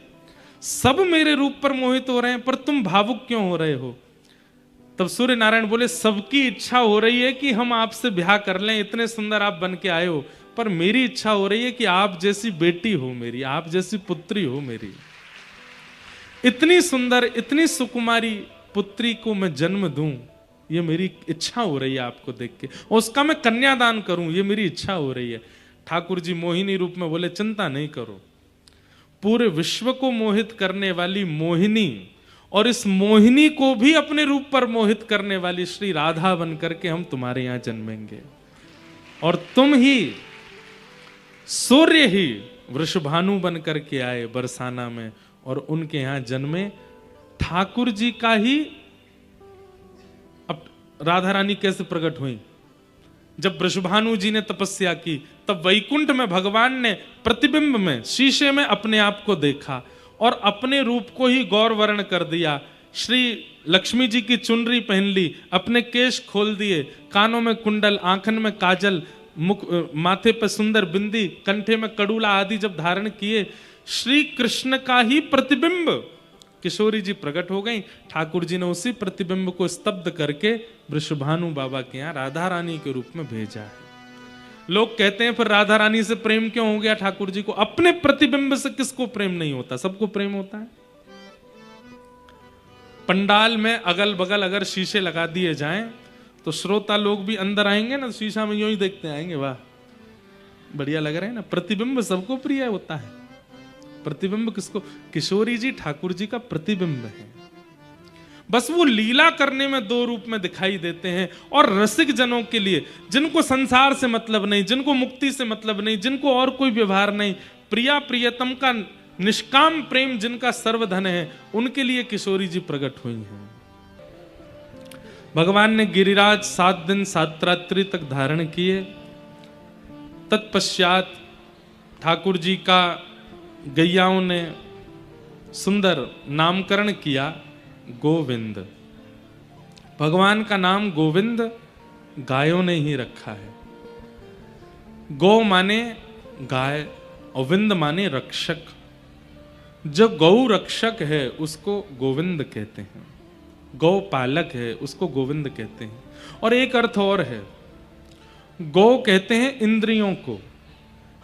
सब मेरे रूप पर मोहित हो रहे हैं, पर तुम भावुक क्यों हो रहे हो? तब सूर्य नारायण बोले, सबकी इच्छा हो रही है कि हम आपसे ब्याह कर लें, इतने सुंदर आप बन के आए हो, पर मेरी इच्छा हो रही है कि आप जैसी बेटी हो मेरी, आप जैसी पुत्री हो मेरी। इतनी सुंदर, इतनी सुकुमारी पुत्री को मैं जन्म दूं, ये मेरी इच्छा हो रही है आपको देख के, और उसका मैं कन्यादान करूं, ये मेरी इच्छा हो रही है। ठाकुर जी मोहिनी रूप में बोले, चिंता नहीं करो, पूरे विश्व को मोहित करने वाली मोहिनी और इस मोहिनी को भी अपने रूप पर मोहित करने वाली श्री राधा बन करके हम तुम्हारे यहां जन्मेंगे, और तुम ही सूर्य ही वृषभानु बन करके आए बरसाना में, और उनके यहां जन्मे। ठाकुर जी का ही अब राधा रानी कैसे प्रकट हुई? जब वृषभानु जी ने तपस्या की, तब वैकुंठ में भगवान ने प्रतिबिंब में, शीशे में अपने आप को देखा और अपने रूप को ही गौर वर्ण कर दिया। श्री लक्ष्मी जी की चुनरी पहन ली, अपने केश खोल दिए, कानों में कुंडल, आंखन में काजल, मुख, माथे पर सुंदर बिंदी, कंठे में कड़ूला आदि जब धारण किए, श्री कृष्ण का ही प्रतिबिंब किशोरी जी प्रकट हो गई। ठाकुर जी ने उसी प्रतिबिंब को स्तब्ध करके वृषभानु बाबा के यहाँ राधा रानी के रूप में भेजा है। लोग कहते हैं फिर राधा रानी से प्रेम क्यों हो गया ठाकुर जी को? अपने प्रतिबिंब से किसको प्रेम नहीं होता? सबको प्रेम होता है। पंडाल में अगल बगल अगर शीशे लगा दिए जाएं तो श्रोता लोग भी अंदर आएंगे ना, शीशा में यूं ही देखते आएंगे, वाह बढ़िया लग रहा है ना। प्रतिबिंब सबको प्रिय होता है। प्रतिबिंब किसको? किशोरी जी ठाकुर जी का प्रतिबिंब है। बस वो लीला करने में दो रूप में दिखाई देते हैं, और रसिक जनों के लिए, जिनको संसार से मतलब नहीं, जिनको मुक्ति से मतलब नहीं, जिनको और कोई व्यवहार नहीं, प्रिया प्रियतम का निष्काम प्रेम जिनका सर्वधन है, उनके लिए किशोरी जी प्रकट हुई हैं। भगवान ने गिरिराज 7 दिन 7 रात्रि तक धारण किए। तत्पश्चात ठाकुर जी का गैयाओं ने सुंदर नामकरण किया, गोविंद। भगवान का नाम गोविंद गायों ने ही रखा है। गौ माने गाय और विंद माने रक्षक। जो गौ रक्षक है उसको गोविंद कहते हैं, गौ पालक है उसको गोविंद कहते हैं। और एक अर्थ और है, गौ कहते हैं इंद्रियों को।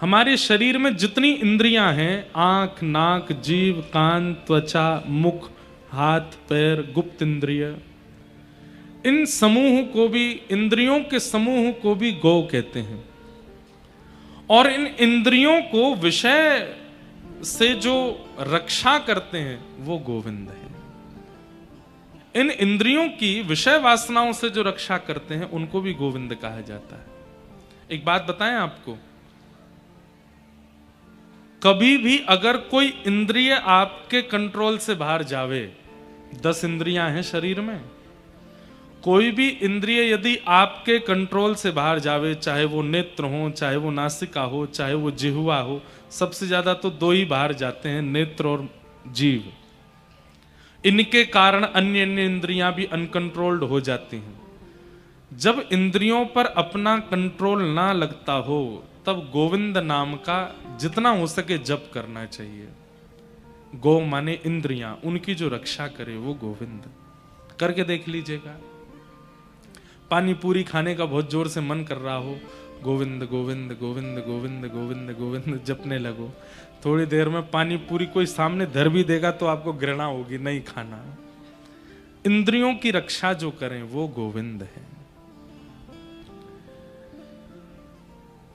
हमारे शरीर में जितनी इंद्रियां हैं, आंख, नाक, जीभ, कान, त्वचा, मुख, हाथ, पैर, गुप्त इंद्रिय, इन समूह को भी, इंद्रियों के समूह को भी गौ कहते हैं। और इन इंद्रियों को विषय से जो रक्षा करते हैं वो गोविंद है। इन इंद्रियों की विषय वासनाओं से जो रक्षा करते हैं उनको भी गोविंद कहा जाता है। एक बात बताएं आपको, कभी भी अगर कोई इंद्रिय आपके कंट्रोल से बाहर जावे, 10 इंद्रियां हैं शरीर में, कोई भी इंद्रिय यदि आपके कंट्रोल से बाहर जावे, चाहे वो नेत्र हो, चाहे वो नासिका हो, चाहे वो जिह्वा हो, सबसे ज्यादा तो 2 ही बाहर जाते हैं, नेत्र और जीव। इनके कारण अन्य अन्य इंद्रियां भी अनकंट्रोल्ड हो जाती हैं। जब इंद्रियों पर अपना कंट्रोल ना लगता हो तब गोविंद नाम का जितना हो सके जप करना चाहिए। गो माने इंद्रियां, उनकी जो रक्षा करे वो गोविंद। करके देख लीजिएगा, पानी पूरी खाने का बहुत जोर से मन कर रहा हो, गोविंद गोविंद गोविंद गोविंद गोविंद गोविंद जपने लगो, थोड़ी देर में पानी पूरी कोई सामने धर भी देगा तो आपको घृणा होगी, नहीं खाना। इंद्रियों की रक्षा जो करें वो गोविंद है।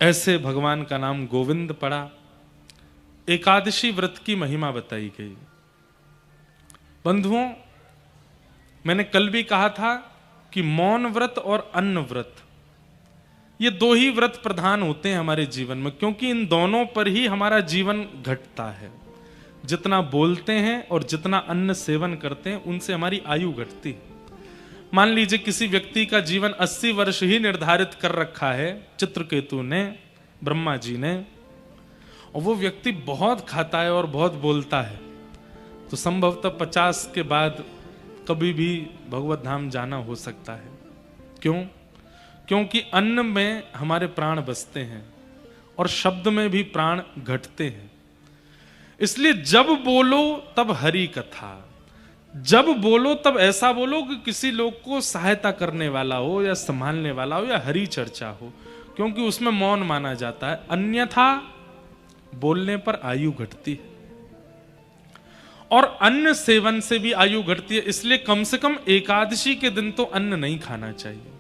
ऐसे भगवान का नाम गोविंद पड़ा। एकादशी व्रत की महिमा बताई गई। बंधुओं, मैंने कल भी कहा था कि मौन व्रत और अन्न व्रत, ये 2 ही व्रत प्रधान होते हैं हमारे जीवन में, क्योंकि इन दोनों पर ही हमारा जीवन घटता है। जितना बोलते हैं और जितना अन्न सेवन करते हैं उनसे हमारी आयु घटती है। मान लीजिए किसी व्यक्ति का जीवन 80 वर्ष ही निर्धारित कर रखा है चित्रकेतु ने, ब्रह्मा जी ने, और वो व्यक्ति बहुत खाता है और बहुत बोलता है, तो संभवतः 50 के बाद कभी भी भगवत धाम जाना हो सकता है। क्यों? क्योंकि अन्न में हमारे प्राण बसते हैं और शब्द में भी प्राण घटते हैं। इसलिए जब बोलो तब हरि कथा, जब बोलो तब ऐसा बोलो कि किसी लोग को सहायता करने वाला हो या संभालने वाला हो या हरि चर्चा हो, क्योंकि उसमें मौन माना जाता है। अन्यथा बोलने पर आयु घटती है और अन्न सेवन से भी आयु घटती है। इसलिए कम से कम एकादशी के दिन तो अन्न नहीं खाना चाहिए।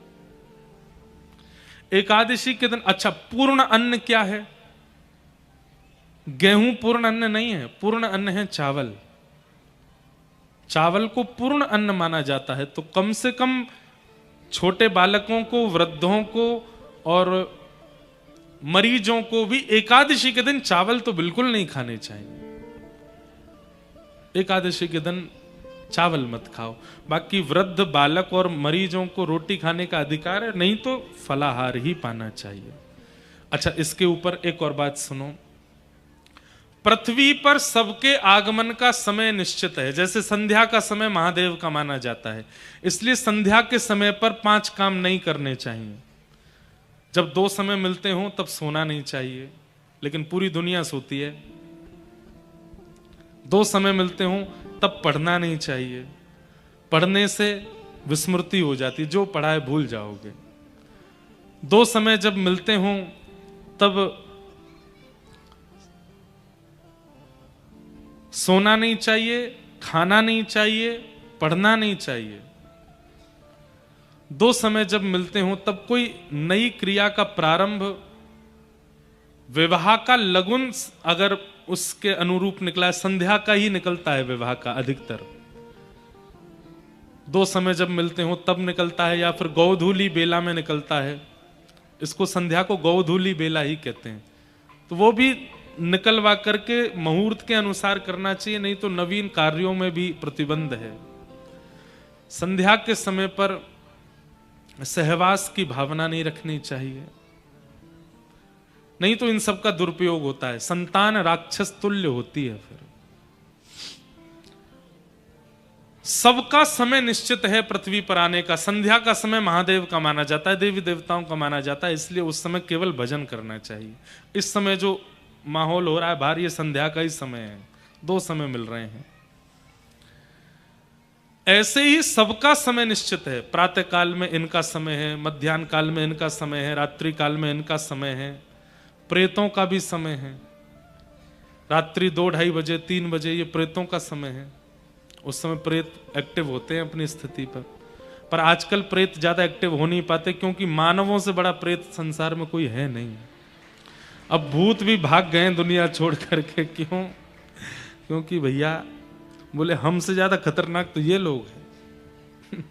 एकादशी के दिन, अच्छा, पूर्ण अन्न क्या है? गेहूं पूर्ण अन्न नहीं है, पूर्ण अन्न है चावल। चावल को पूर्ण अन्न माना जाता है। तो कम से कम छोटे बालकों को, वृद्धों को और मरीजों को भी एकादशी के दिन चावल तो बिल्कुल नहीं खाने चाहिए। एकादशी के दिन चावल मत खाओ। बाकी वृद्ध, बालक और मरीजों को रोटी खाने का अधिकार है, नहीं तो फलाहार ही पाना चाहिए। अच्छा, इसके ऊपर एक और बात सुनो। पृथ्वी पर सबके आगमन का समय निश्चित है। जैसे संध्या का समय महादेव का माना जाता है, इसलिए संध्या के समय पर 5 काम नहीं करने चाहिए। जब 2 समय मिलते हो तब सोना नहीं चाहिए, लेकिन पूरी दुनिया सोती है। 2 समय मिलते हो तब पढ़ना नहीं चाहिए, पढ़ने से विस्मृति हो जाती, जो पढ़ा है भूल जाओगे। 2 समय जब मिलते हो तब सोना नहीं चाहिए, खाना नहीं चाहिए, पढ़ना नहीं चाहिए। 2 समय जब मिलते हो तब कोई नई क्रिया का प्रारंभ, विवाह का लगुन अगर उसके अनुरूप निकला है, संध्या का ही निकलता है विवाह का अधिकतर। 2 समय जब मिलते हो तब निकलता है, या फिर गौधूली बेला में निकलता है। इसको संध्या को गौधूली बेला ही कहते हैं। तो वो भी निकलवा करके मुहूर्त के अनुसार करना चाहिए, नहीं तो नवीन कार्यों में भी प्रतिबंध है। संध्या के समय पर सहवास की भावना नहीं रखनी चाहिए, नहीं तो इन सब का दुरुपयोग होता है। संतान राक्षस तुल्य होती है। फिर सबका समय निश्चित है पृथ्वी पर आने का। संध्या का समय महादेव का माना जाता है, देवी देवताओं का माना जाता है, इसलिए उस समय केवल भजन करना चाहिए। इस समय जो माहौल हो रहा है बाहर, ये संध्या का ही समय है, 2 समय मिल रहे हैं। ऐसे ही सबका समय निश्चित है। प्रातः काल में इनका समय है, मध्याह्न काल में इनका समय है, रात्रि काल में इनका समय है, प्रेतों का भी समय है। रात्रि 2-2:30 बजे, 3 बजे ये प्रेतों का समय है। उस समय प्रेत एक्टिव होते हैं अपनी स्थिति पर आजकल प्रेत ज्यादा एक्टिव हो नहीं पाते, क्योंकि मानवों से बड़ा प्रेत संसार में कोई है नहीं। अब भूत भी भाग गए दुनिया छोड़ करके। क्यों? क्योंकि भैया बोले हमसे ज्यादा खतरनाक तो ये लोग हैं।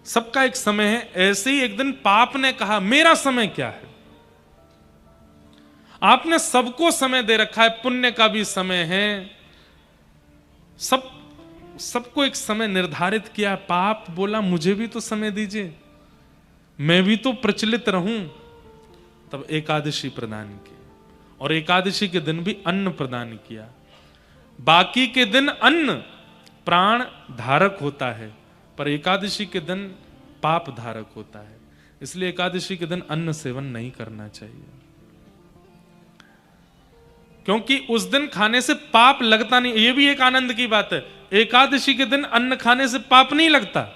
सबका एक समय है। ऐसे ही एक दिन पाप ने कहा मेरा समय क्या है? आपने सबको समय दे रखा है, पुण्य का भी समय है, सबको एक समय निर्धारित किया। पाप बोला मुझे भी तो समय दीजिए, मैं भी तो प्रचलित रहूं। तब एकादशी प्रदान की, और एकादशी के दिन भी अन्न प्रदान किया। बाकी के दिन अन्न प्राण धारक होता है, पर एकादशी के दिन पाप धारक होता है। इसलिए एकादशी के दिन अन्न सेवन नहीं करना चाहिए, क्योंकि उस दिन खाने से पाप लगता नहीं। यह भी एक आनंद की बात है, एकादशी के दिन अन्न खाने से पाप नहीं लगता।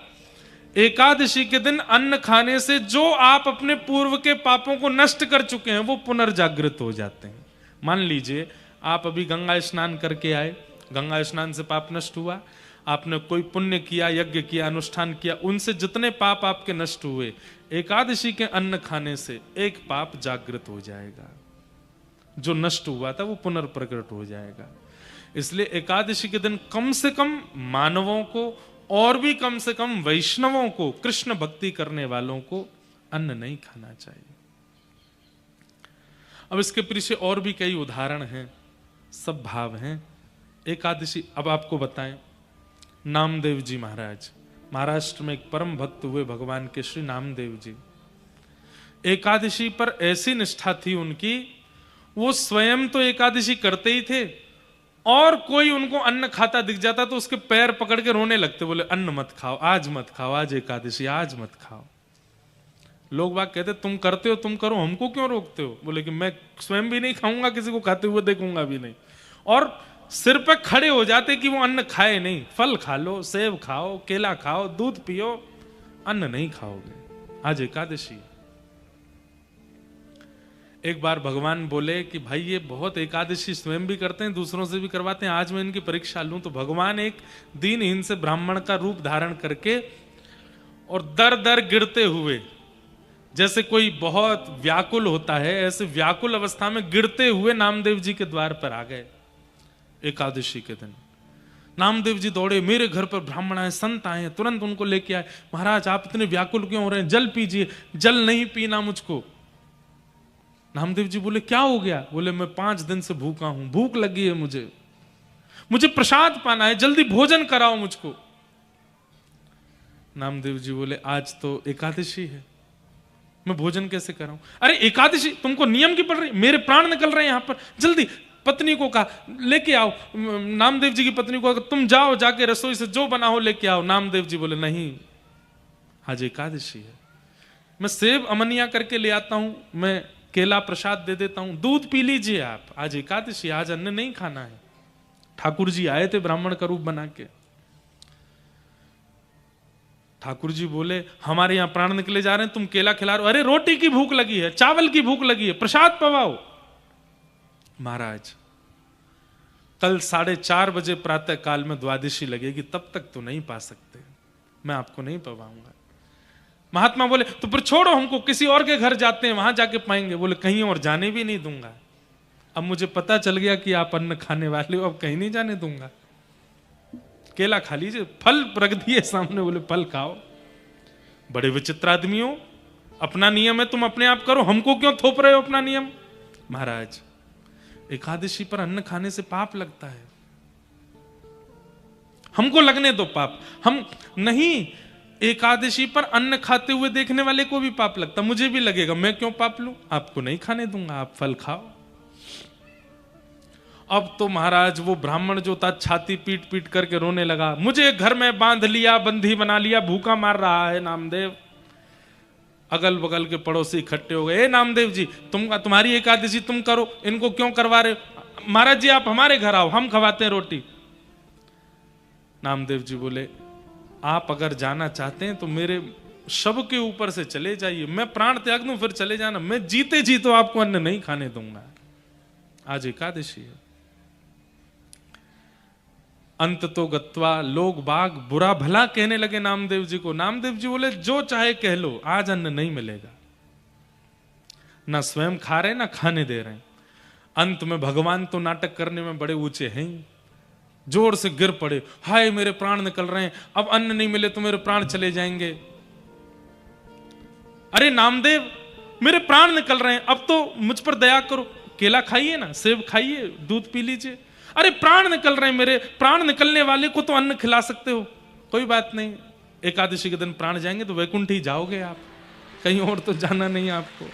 एकादशी के दिन अन्न खाने से जो आप अपने पूर्व के पापों को नष्ट कर चुके हैं वो पुनर्जागृत हो जाते हैं। मान लीजिए आप अभी गंगा स्नान करके आए, गंगा स्नान से पाप नष्ट हुआ, आपने कोई पुण्य किया, यज्ञ किया, अनुष्ठान किया, उनसे जितने पाप आपके नष्ट हुए, एकादशी के अन्न खाने से एक पाप जागृत हो जाएगा, जो नष्ट हुआ था वो पुनर्प्रकट हो जाएगा। इसलिए एकादशी के दिन कम से कम मानवों को और भी कम से कम वैष्णवों को, कृष्ण भक्ति करने वालों को अन्न नहीं खाना चाहिए। अब इसके पीछे और भी कई उदाहरण हैं, सब भाव हैं। एकादशी अब आपको बताएं, नामदेव जी महाराज, महाराष्ट्र में एक परम भक्त हुए भगवान के श्री नामदेव जी। एकादशी पर ऐसी निष्ठा थी उनकी, वो स्वयं तो एकादशी करते ही थे, और कोई उनको अन्न खाता दिख जाता तो उसके पैर पकड़ के रोने लगते, बोले अन्न मत खाओ, आज मत खाओ, आज एकादशी, आज मत खाओ। लोग बाग कहते तुम करते हो तुम करो, हमको क्यों रोकते हो? बोले कि मैं स्वयं भी नहीं खाऊंगा, किसी को खाते हुए देखूंगा भी नहीं। और सिर पे खड़े हो जाते कि वो अन्न खाए नहीं। फल खा लो, सेब खाओ, केला खाओ, दूध पियो, अन्न नहीं खाओगे, आज एकादशी। एक बार भगवान बोले कि भाई ये बहुत एकादशी स्वयं भी करते हैं, दूसरों से भी करवाते हैं, आज मैं इनकी परीक्षा लूं। तो भगवान एक दीनहीन से ब्राह्मण का रूप धारण करके और दर दर गिरते हुए, जैसे कोई बहुत व्याकुल होता है, ऐसे व्याकुल अवस्था में गिरते हुए नामदेव जी के द्वार पर आ गए। एकादशी के दिन नामदेव जी दौड़े, मेरे घर पर ब्राह्मण आए, संत आए, तुरंत उनको लेके आए। महाराज आप इतने व्याकुल क्यों हो रहे हैं? जल पीजिए। जल नहीं पीना मुझको। नामदेव जी बोले क्या हो गया? बोले मैं 5 दिन से भूखा हूं, भूख लगी है मुझे प्रसाद पाना है, जल्दी भोजन कराओ मुझको। नामदेव जी बोले आज तो एकादशी है, मैं भोजन कैसे कराऊं? अरे एकादशी तुमको नियम की पड़ रही, मेरे प्राण निकल रहे हैं यहां पर, जल्दी। पत्नी को कहा लेके आओ, नामदेव जी की पत्नी को तुम जाओ, जाके रसोई से जो बना हो लेके आओ। नामदेव जी बोले नहीं, आज एकादशी है, मैं सेब अमनिया करके ले आता हूं, मैं केला प्रसाद दे देता हूं, दूध पी लीजिए आप, आज एकादशी, आज अन्न नहीं खाना है। ठाकुर जी आए थे ब्राह्मण का रूप बना के। ठाकुर जी बोले हमारे यहां प्राण निकले जा रहे हैं, तुम केला खिला रहे हो? अरे रोटी की भूख लगी है, चावल की भूख लगी है, प्रसाद पवाओ। महाराज कल 4:30 बजे प्रातः काल में द्वादशी लगेगी, तब तक तो नहीं पा सकते, मैं आपको नहीं पवाऊंगा। महात्मा बोले तो फिर छोड़ो हमको, किसी और के घर जाते हैं, वहां जाके पाएंगे। बोले कहीं और जाने भी नहीं दूंगा, अब मुझे पता चल गया कि आप अन्न खाने वाले हो, अब कहीं नहीं जाने दूंगा। केला खा लीजिए, फल रख दिए सामने, बोले फल खाओ। बड़े विचित्र आदमी हो, अपना नियम है तुम अपने आप करो, हमको क्यों थोप रहे हो अपना नियम? महाराज एकादशी पर अन्न खाने से पाप लगता है, हमको लगने दो पाप। हम नहीं, एकादशी पर अन्न खाते हुए देखने वाले को भी पाप लगता, मुझे भी लगेगा, मैं क्यों पाप लूं? आपको नहीं खाने दूंगा, आप फल खाओ। अब तो महाराज वो ब्राह्मण जो था छाती पीट पीट करके रोने लगा, मुझे घर में बांध लिया, बंदी बना लिया, भूखा मार रहा है नामदेव। अगल बगल के पड़ोसी इकट्ठे हो गए, ए नामदेव जी तुम्हारी एकादशी तुम करो, इनको क्यों करवा रहे हो? महाराज जी आप हमारे घर आओ, हम खवाते हैं रोटी। नामदेव जी बोले आप अगर जाना चाहते हैं तो मेरे शव के ऊपर से चले जाइए, मैं प्राण त्याग दूं फिर चले जाना, मैं जीते जी तो आपको अन्न नहीं खाने दूंगा, आज एकादशी है। अंत तो गत्वा लोग बाग बुरा भला कहने लगे नामदेव जी को। नामदेव जी बोले जो चाहे कह लो, आज अन्न नहीं मिलेगा, ना स्वयं खा रहे ना खाने दे रहे। अंत में भगवान तो नाटक करने में बड़े ऊंचे हैं, जोर से गिर पड़े, हाय मेरे प्राण निकल रहे हैं, अब अन्न नहीं मिले तो मेरे प्राण चले जाएंगे। अरे नामदेव मेरे प्राण निकल रहे हैं, अब तो मुझ पर दया करो, केला खाइए ना, सेब खाइए, दूध पी लीजिए। अरे प्राण निकल रहे हैं मेरे, प्राण निकलने वाले को तो अन्न खिला सकते हो, कोई बात नहीं, एकादशी के दिन प्राण जाएंगे तो वैकुंठ ही जाओगे आप, कहीं और तो जाना नहीं आपको।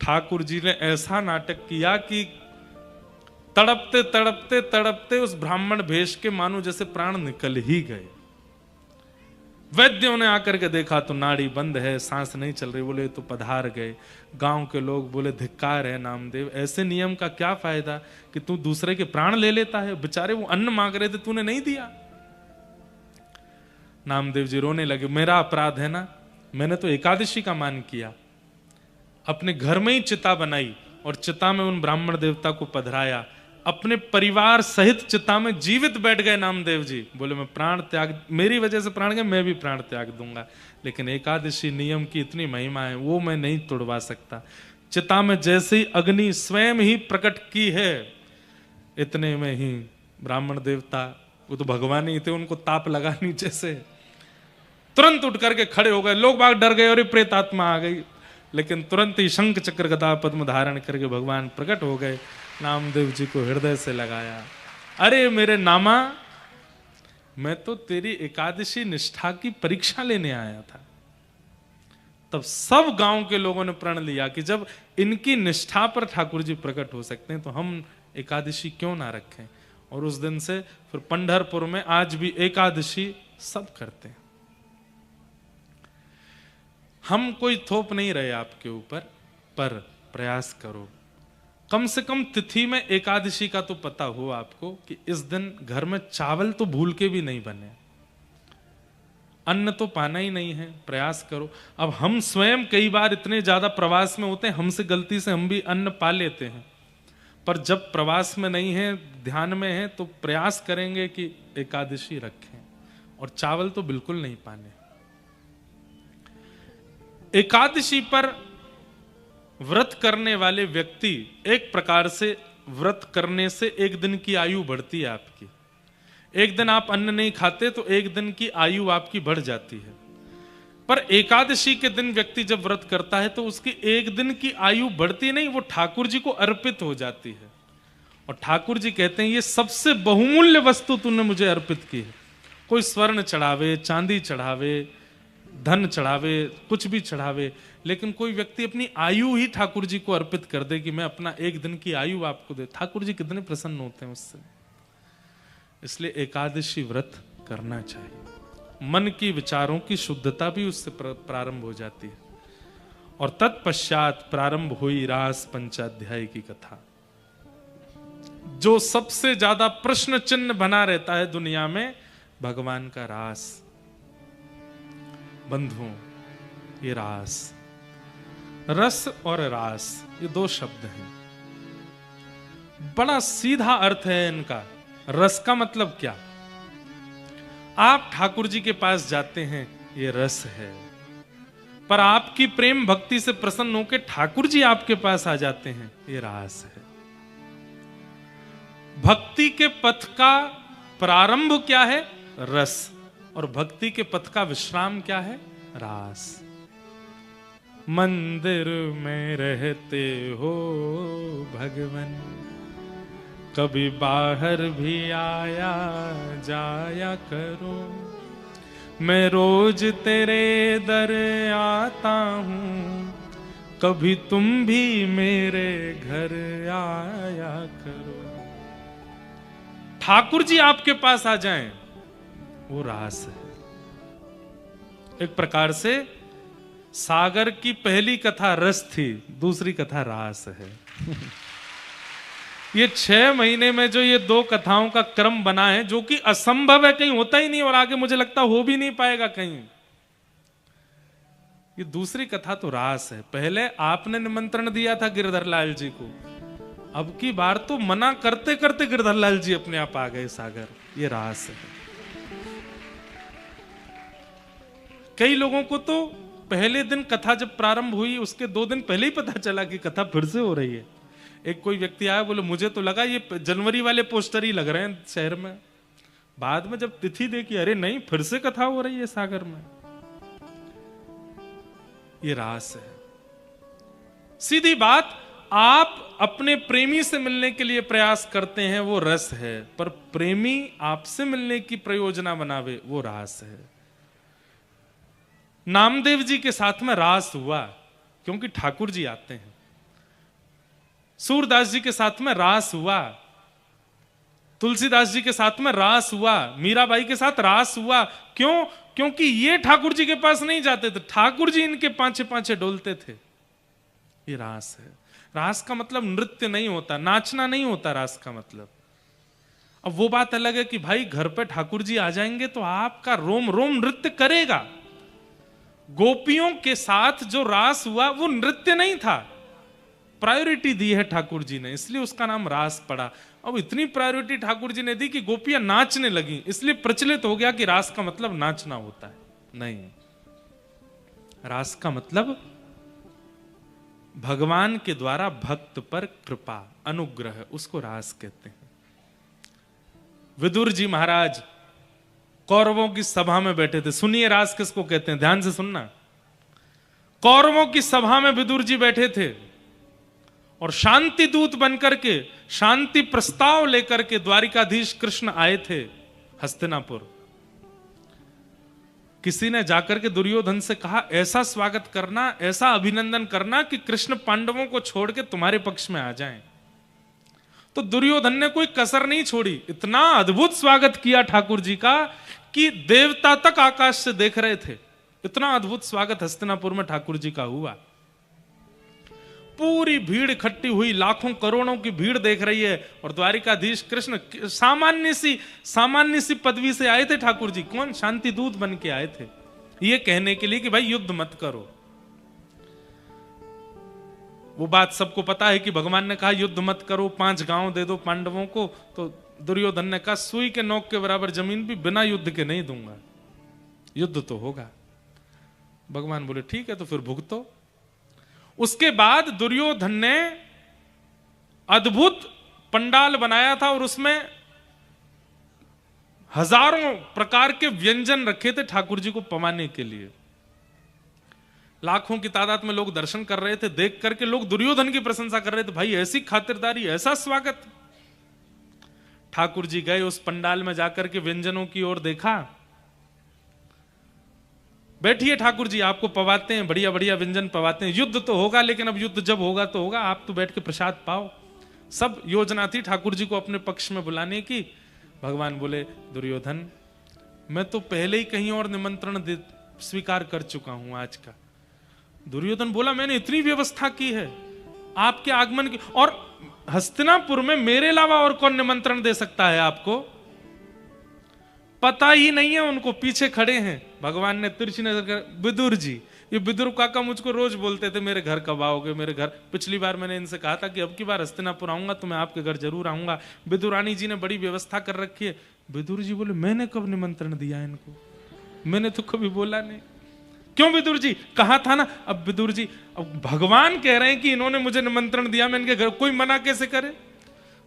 ठाकुर जी ने ऐसा नाटक किया कि तड़पते तड़पते तड़पते उस ब्राह्मण भेष के मानो जैसे प्राण निकल ही गए। वैद्यों ने आकर के देखा तो नाड़ी बंद है, सांस नहीं चल रही, बोले तो पधार गए। गांव के लोग बोले धिक्कार है नामदेव, ऐसे नियम का क्या फायदा कि तू दूसरे के प्राण ले लेता है, बेचारे वो अन्न मांग रहे थे तूने नहीं दिया। नामदेव जी रोने लगे, मेरा अपराध है ना, मैंने तो एकादशी का मान किया, अपने घर में ही चिता बनाई और चिता में उन ब्राह्मण देवता को पधराया, अपने परिवार सहित चिता में जीवित बैठ गए नामदेव जी। बोले मैं प्राण त्याग, मेरी वजह से प्राण गए, मैं भी प्राण त्याग दूंगा, लेकिन एकादशी नियम की इतनी महिमा है वो मैं नहीं तोड़वा सकता। चिता में जैसे ही अग्नि स्वयं ही प्रकट की है, इतने में ही ब्राह्मण देवता, वो तो भगवान ही थे, उनको ताप लगा नीचे से, तुरंत उठ करके खड़े हो गए। लोग बाग डर गए और प्रेत आत्मा आ गई, लेकिन तुरंत ही शंख चक्र गदा पद्म धारण करके भगवान प्रकट हो गए, नामदेव जी को हृदय से लगाया। अरे मेरे नामा, मैं तो तेरी एकादशी निष्ठा की परीक्षा लेने आया था। तब सब गांव के लोगों ने प्रण लिया कि जब इनकी निष्ठा पर ठाकुर जी प्रकट हो सकते हैं तो हम एकादशी क्यों ना रखें। और उस दिन से फिर पंढरपुर में आज भी एकादशी सब करते हैं। हम कोई थोप नहीं रहे आपके ऊपर, पर प्रयास करो, कम से कम तिथि में एकादशी का तो पता हो आपको कि इस दिन घर में चावल तो भूल के भी नहीं बने, अन्न तो पाना ही नहीं है, प्रयास करो। अब हम स्वयं कई बार इतने ज्यादा प्रवास में होते हैं, हमसे गलती से हम भी अन्न पा लेते हैं, पर जब प्रवास में नहीं है, ध्यान में है, तो प्रयास करेंगे कि एकादशी रखें, और चावल तो बिल्कुल नहीं पाने। एकादशी पर व्रत करने वाले व्यक्ति, एक प्रकार से व्रत करने से एक दिन की आयु बढ़ती है आपकी। एक दिन आप अन्न नहीं खाते तो एक दिन की आयु आपकी बढ़ जाती है। पर एकादशी के दिन व्यक्ति जब व्रत करता है तो उसकी एक दिन की आयु बढ़ती नहीं, वो ठाकुर जी को अर्पित हो जाती है। और ठाकुर जी कहते हैं ये सबसे बहुमूल्य वस्तु तूने मुझे अर्पित की है। कोई स्वर्ण चढ़ावे, चांदी चढ़ावे, धन चढ़ावे, कुछ भी चढ़ावे, लेकिन कोई व्यक्ति अपनी आयु ही ठाकुर जी को अर्पित कर दे कि मैं अपना एक दिन की आयु आपको दे, ठाकुर जी कितने प्रसन्न होते हैं उससे। इसलिए एकादशी व्रत करना चाहिए। मन की विचारों की शुद्धता भी उससे प्रारंभ हो जाती है। और तत्पश्चात प्रारंभ हुई रास पंचाध्याय की कथा। जो सबसे ज्यादा प्रश्न चिन्ह बना रहता है दुनिया में, भगवान का रास। बंधुओं, ये रास, रस और रास, ये दो शब्द हैं, बड़ा सीधा अर्थ है इनका। रस का मतलब क्या? आप ठाकुर जी के पास जाते हैं, ये रस है। पर आपकी प्रेम भक्ति से प्रसन्न होकर ठाकुर जी आपके पास आ जाते हैं, ये रास है। भक्ति के पथ का प्रारंभ क्या है? रस। और भक्ति के पथ का विश्राम क्या है? रास। मंदिर में रहते हो भगवन, कभी बाहर भी आया जाया करो। मैं रोज तेरे दर आता हूँ, कभी तुम भी मेरे घर आया करो। ठाकुर जी आपके पास आ जाएं, वो रास है। एक प्रकार से सागर की पहली कथा रस थी, दूसरी कथा रास है। ये 6 महीने में जो ये 2 कथाओं का क्रम बना है, जो कि असंभव है, कहीं होता ही नहीं और आगे मुझे लगता हो भी नहीं पाएगा कहीं। ये दूसरी कथा तो रास है। पहले आपने निमंत्रण दिया था गिरधर लाल जी को, अब की बार तो मना करते करते गिरधर लाल जी अपने आप आ गए सागर। ये रास है। कई लोगों को तो पहले दिन कथा जब प्रारंभ हुई उसके 2 दिन पहले ही पता चला कि कथा फिर से हो रही है। एक कोई व्यक्ति आया, बोले मुझे तो लगा ये जनवरी वाले पोस्टर ही लग रहे हैं शहर में। बाद में जब तिथि देखी, अरे नहीं, फिर से कथा हो रही है सागर में। ये रास है। सीधी बात, आप अपने प्रेमी से मिलने के लिए प्रयास करते हैं, वो रस है, पर प्रेमी आपसे मिलने की प्रयोजना बनावे, वो रास है। नामदेव जी के साथ में रास हुआ क्योंकि ठाकुर जी आते हैं। सूरदास जी के साथ में रास हुआ, तुलसीदास जी के साथ में रास हुआ, मीराबाई के साथ रास हुआ। क्यों? क्योंकि ये ठाकुर जी के पास नहीं जाते थे, ठाकुर जी इनके पांचे पांचे डोलते थे। ये रास है। रास का मतलब नृत्य नहीं होता, नाचना नहीं होता रास का मतलब। अब वो बात अलग है कि भाई घर पे ठाकुर जी आ जाएंगे तो आपका रोम रोम नृत्य करेगा। गोपियों के साथ जो रास हुआ वो नृत्य नहीं था, प्रायोरिटी दी है ठाकुर जी ने, इसलिए उसका नाम रास पड़ा। अब इतनी प्रायोरिटी ठाकुर जी ने दी कि गोपियां नाचने लगी, इसलिए प्रचलित हो गया कि रास का मतलब नाचना होता है। नहीं, रास का मतलब भगवान के द्वारा भक्त पर कृपा, अनुग्रह, उसको रास कहते हैं। विदुर जी महाराज कौरवों की सभा में बैठे थे। सुनिए रास किसको कहते हैं, ध्यान से सुनना। कौरवों की सभा में विदुर जी बैठे थे और शांति दूत बनकर के, शांति प्रस्ताव लेकर के द्वारिकाधीश कृष्ण आए थे हस्तिनापुर। किसी ने जाकर के दुर्योधन से कहा, ऐसा स्वागत करना, ऐसा अभिनंदन करना कि कृष्ण पांडवों को छोड़ के तुम्हारे पक्ष में आ जाएं। तो दुर्योधन ने कोई कसर नहीं छोड़ी, इतना अद्भुत स्वागत किया ठाकुर जी का कि देवता तक आकाश से देख रहे थे। इतना अद्भुत स्वागत हस्तिनापुर में ठाकुर जी का हुआ। पूरी भीड़ इकट्ठी हुई, लाखों करोड़ों की भीड़ देख रही है, और द्वारिकाधीश कृष्ण सामान्य सी पदवी से आए थे ठाकुर जी। कौन? शांति दूत बन के आए थे, ये कहने के लिए कि भाई युद्ध मत करो। वो बात सबको पता है कि भगवान ने कहा युद्ध मत करो, 5 गांव दे दो पांडवों को। तो दुर्योधन ने कहा सुई के नोक के बराबर जमीन भी बिना युद्ध के नहीं दूंगा, युद्ध तो होगा। भगवान बोले ठीक है, तो फिर भुगतो। उसके बाद दुर्योधन ने अद्भुत पंडाल बनाया था और उसमें हजारों प्रकार के व्यंजन रखे थे ठाकुर जी को पवाने के लिए। लाखों की तादाद में लोग दर्शन कर रहे थे। देख करके लोग दुर्योधन की प्रशंसा कर रहे थे, भाई ऐसी खातिरदारी, ऐसा स्वागत। ठाकुर जी गए उस पंडाल में जाकर के व्यंजनों की ओर देखा। बैठिए ठाकुर जी, आपको पवाते हैं, बढ़िया बढ़िया व्यंजन पवाते हैं। युद्ध तो होगा, लेकिन अब युद्ध जब होगा तो होगा, आप तो बैठ के प्रसाद पाओ। सब योजना थी ठाकुर जी को अपने पक्ष में बुलाने की। भगवान बोले दुर्योधन, मैं तो पहले ही कहीं और निमंत्रण स्वीकार कर चुका हूं आज का। दुर्योधन बोला मैंने इतनी व्यवस्था की है आपके आगमन की, और हस्तिनापुर में मेरे अलावा और कौन निमंत्रण दे सकता है आपको? पता ही नहीं है उनको, पीछे खड़े हैं। भगवान ने तिरछी नजर कर, विदुर जी, ये विदुर काका मुझको रोज बोलते थे मेरे घर कब आओगे, मेरे घर। पिछली बार मैंने इनसे कहा था कि अब की बार हस्तिनापुर आऊंगा तो मैं आपके घर जरूर आऊंगा। विदुरानी जी ने बड़ी व्यवस्था कर रखी है। विदुर जी बोले मैंने कब निमंत्रण दिया इनको, मैंने तो कभी बोला नहीं। क्यों विदुर जी? कहा था ना। अब विदुर जी, अब भगवान कह रहे हैं कि इन्होंने मुझे निमंत्रण दिया, मैं इनके घर, कोई मना कैसे करे?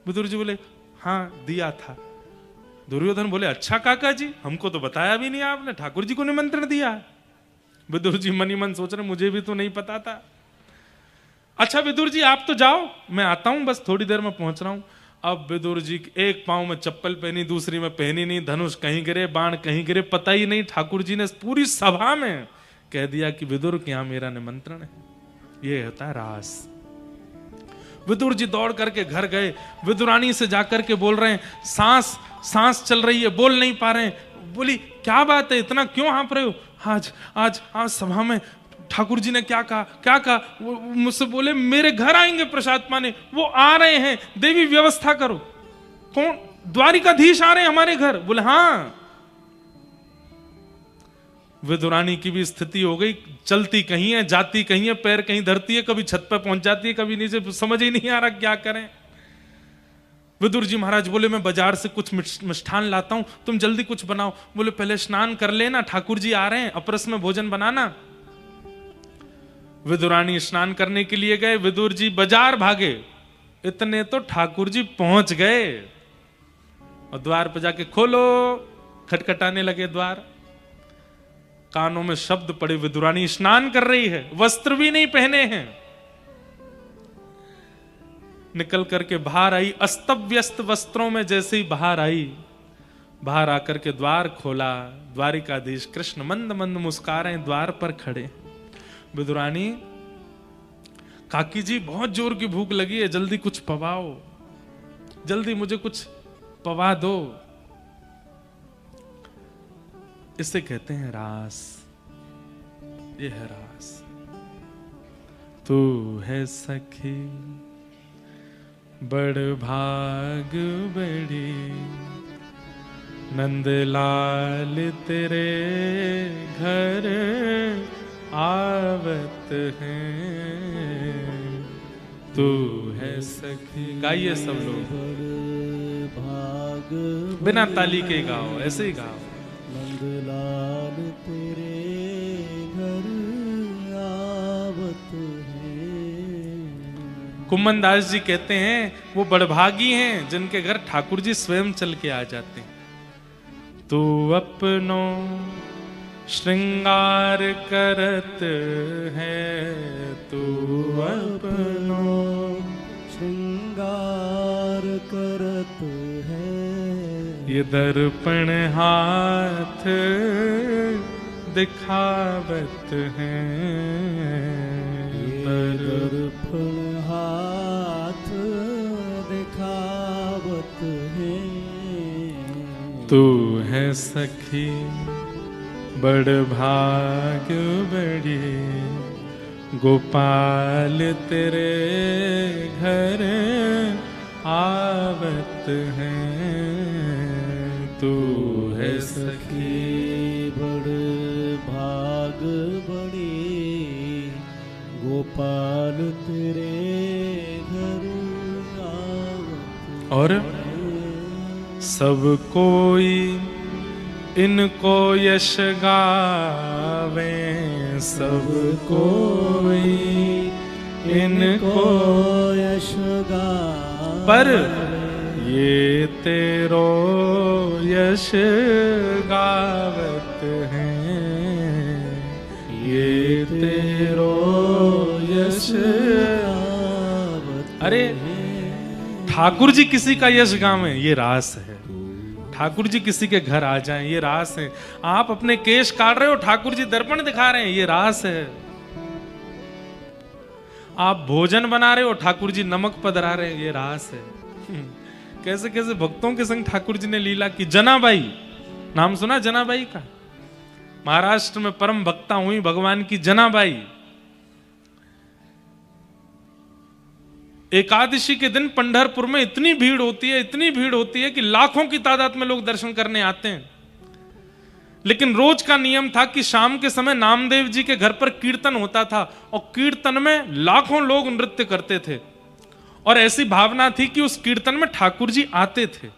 विदुर जी बोले हाँ दिया था। दुर्योधन बोले अच्छा काका जी, हमको तो बताया भी नहीं आपने, ठाकुर जी को निमंत्रण दिया। विदुर जी मनी मन सोच रहे मुझे भी तो नहीं पता था। अच्छा विदुर जी आप तो जाओ, मैं आता हूं, बस थोड़ी देर में पहुंच रहा हूं। अब विदुर जी एक पांव में चप्पल पहनी, दूसरी में पहनी नहीं, धनुष कहीं गिरे, बाण कहीं गिरे, पता ही नहीं। ठाकुर जी ने पूरी सभा में कह दिया कि विदुर के यहां मेरा निमंत्रण है। ये होता है रास। विदुर जी दौड़ करके घर गए, विदुरानी से जाकर के बोल रहे हैं सांस चल रही है, बोल नहीं पा रहे हैं। बोली क्या बात है, इतना क्यों हाँफ रहे हो? आज सभा में ठाकुर जी ने क्या कहा? वो मुझसे बोले मेरे घर आएंगे प्रसाद पाने, वो आ रहे हैं, देवी व्यवस्था करो। कौन? द्वारिकाधीश आ रहे हैं हमारे घर। बोले हाँ। विदुरानी की भी स्थिति हो गई, चलती कहीं है, जाती कहीं है, पैर कहीं धरती है, कभी छत पर पहुंच जाती है, कभी नीचे, समझ ही नहीं आ रहा क्या करें। विदुर जी महाराज बोले मैं बाजार से कुछ मिष्ठान लाता हूं, तुम जल्दी कुछ बनाओ। बोले पहले स्नान कर लेना, ठाकुर जी आ रहे हैं, अपरस में भोजन बनाना। विदुरानी स्नान करने के लिए गए, विदुर जी बाजार भागे, इतने तो ठाकुर जी पहुंच गए और द्वार पर जाके खोलो, खटखटाने लगे द्वार। कानों में शब्द पड़े, विदुरानी स्नान कर रही है, वस्त्र भी नहीं पहने हैं। निकल करके बाहर आई, अस्त व्यस्त वस्त्रों में जैसे ही बाहर आई, बाहर आकर के द्वार खोला, द्वारिकाधीश कृष्ण मंद मंद मुस्कुरा रहे हैं, द्वार पर खड़े। विदुरानी, काकी जी बहुत जोर की भूख लगी है, जल्दी कुछ पवाओ, जल्दी मुझे कुछ पवा दो। इसे कहते हैं रास, ये है रास। तू है सखी बड़ भाग बड़ी, नंदलाल तेरे घर आवत हैं। तू है सखी, गाइए सब लोग, भाग बिना ताली के गाओ, ऐसे ही गाओ। नंदलाल तेरे घर आवत है। कुम्मन दास जी कहते हैं वो बड़भागी हैं जिनके घर ठाकुर जी स्वयं चल के आ जाते हैं। तू अपनो श्रृंगार करत है, तू अपनो श्रृंगार करत है। ये दर्पण हाथ दिखावत है, दर्पण हाथ दिखावत है। तू है सखी बड़ भाग बड़ी, गोपाल तेरे घर आवत है। तू है सखी बड़ भाग बड़ी, गोपाल तेरे घर आवत। और सब कोई इनको यश गावे, सब कोई इनको यश गावे। पर ये तेरो यश गावत हैं, ये तेरो यश गावत। अरे ठाकुर जी किसी का यश गावें, ये रास है। ठाकुर जी किसी के घर आ जाएं, ये रास है। आप अपने केश काट रहे हो, ठाकुर जी दर्पण दिखा रहे हैं, ये रास है। आप भोजन बना रहे हो, ठाकुर जी नमक पधरा रहे हैं, ये रास है। कैसे कैसे भक्तों के संग ठाकुर जी ने लीला की। जनाबाई, नाम सुना जनाबाई का? महाराष्ट्र में परम भक्ता हुई भगवान की जनाबाई। एकादशी के दिन पंढरपुर में इतनी भीड़ होती है, इतनी भीड़ होती है कि लाखों की तादाद में लोग दर्शन करने आते हैं। लेकिन रोज का नियम था कि शाम के समय नामदेव जी के घर पर कीर्तन होता था और कीर्तन में लाखों लोग नृत्य करते थे और ऐसी भावना थी कि उस कीर्तन में ठाकुर जी आते थे।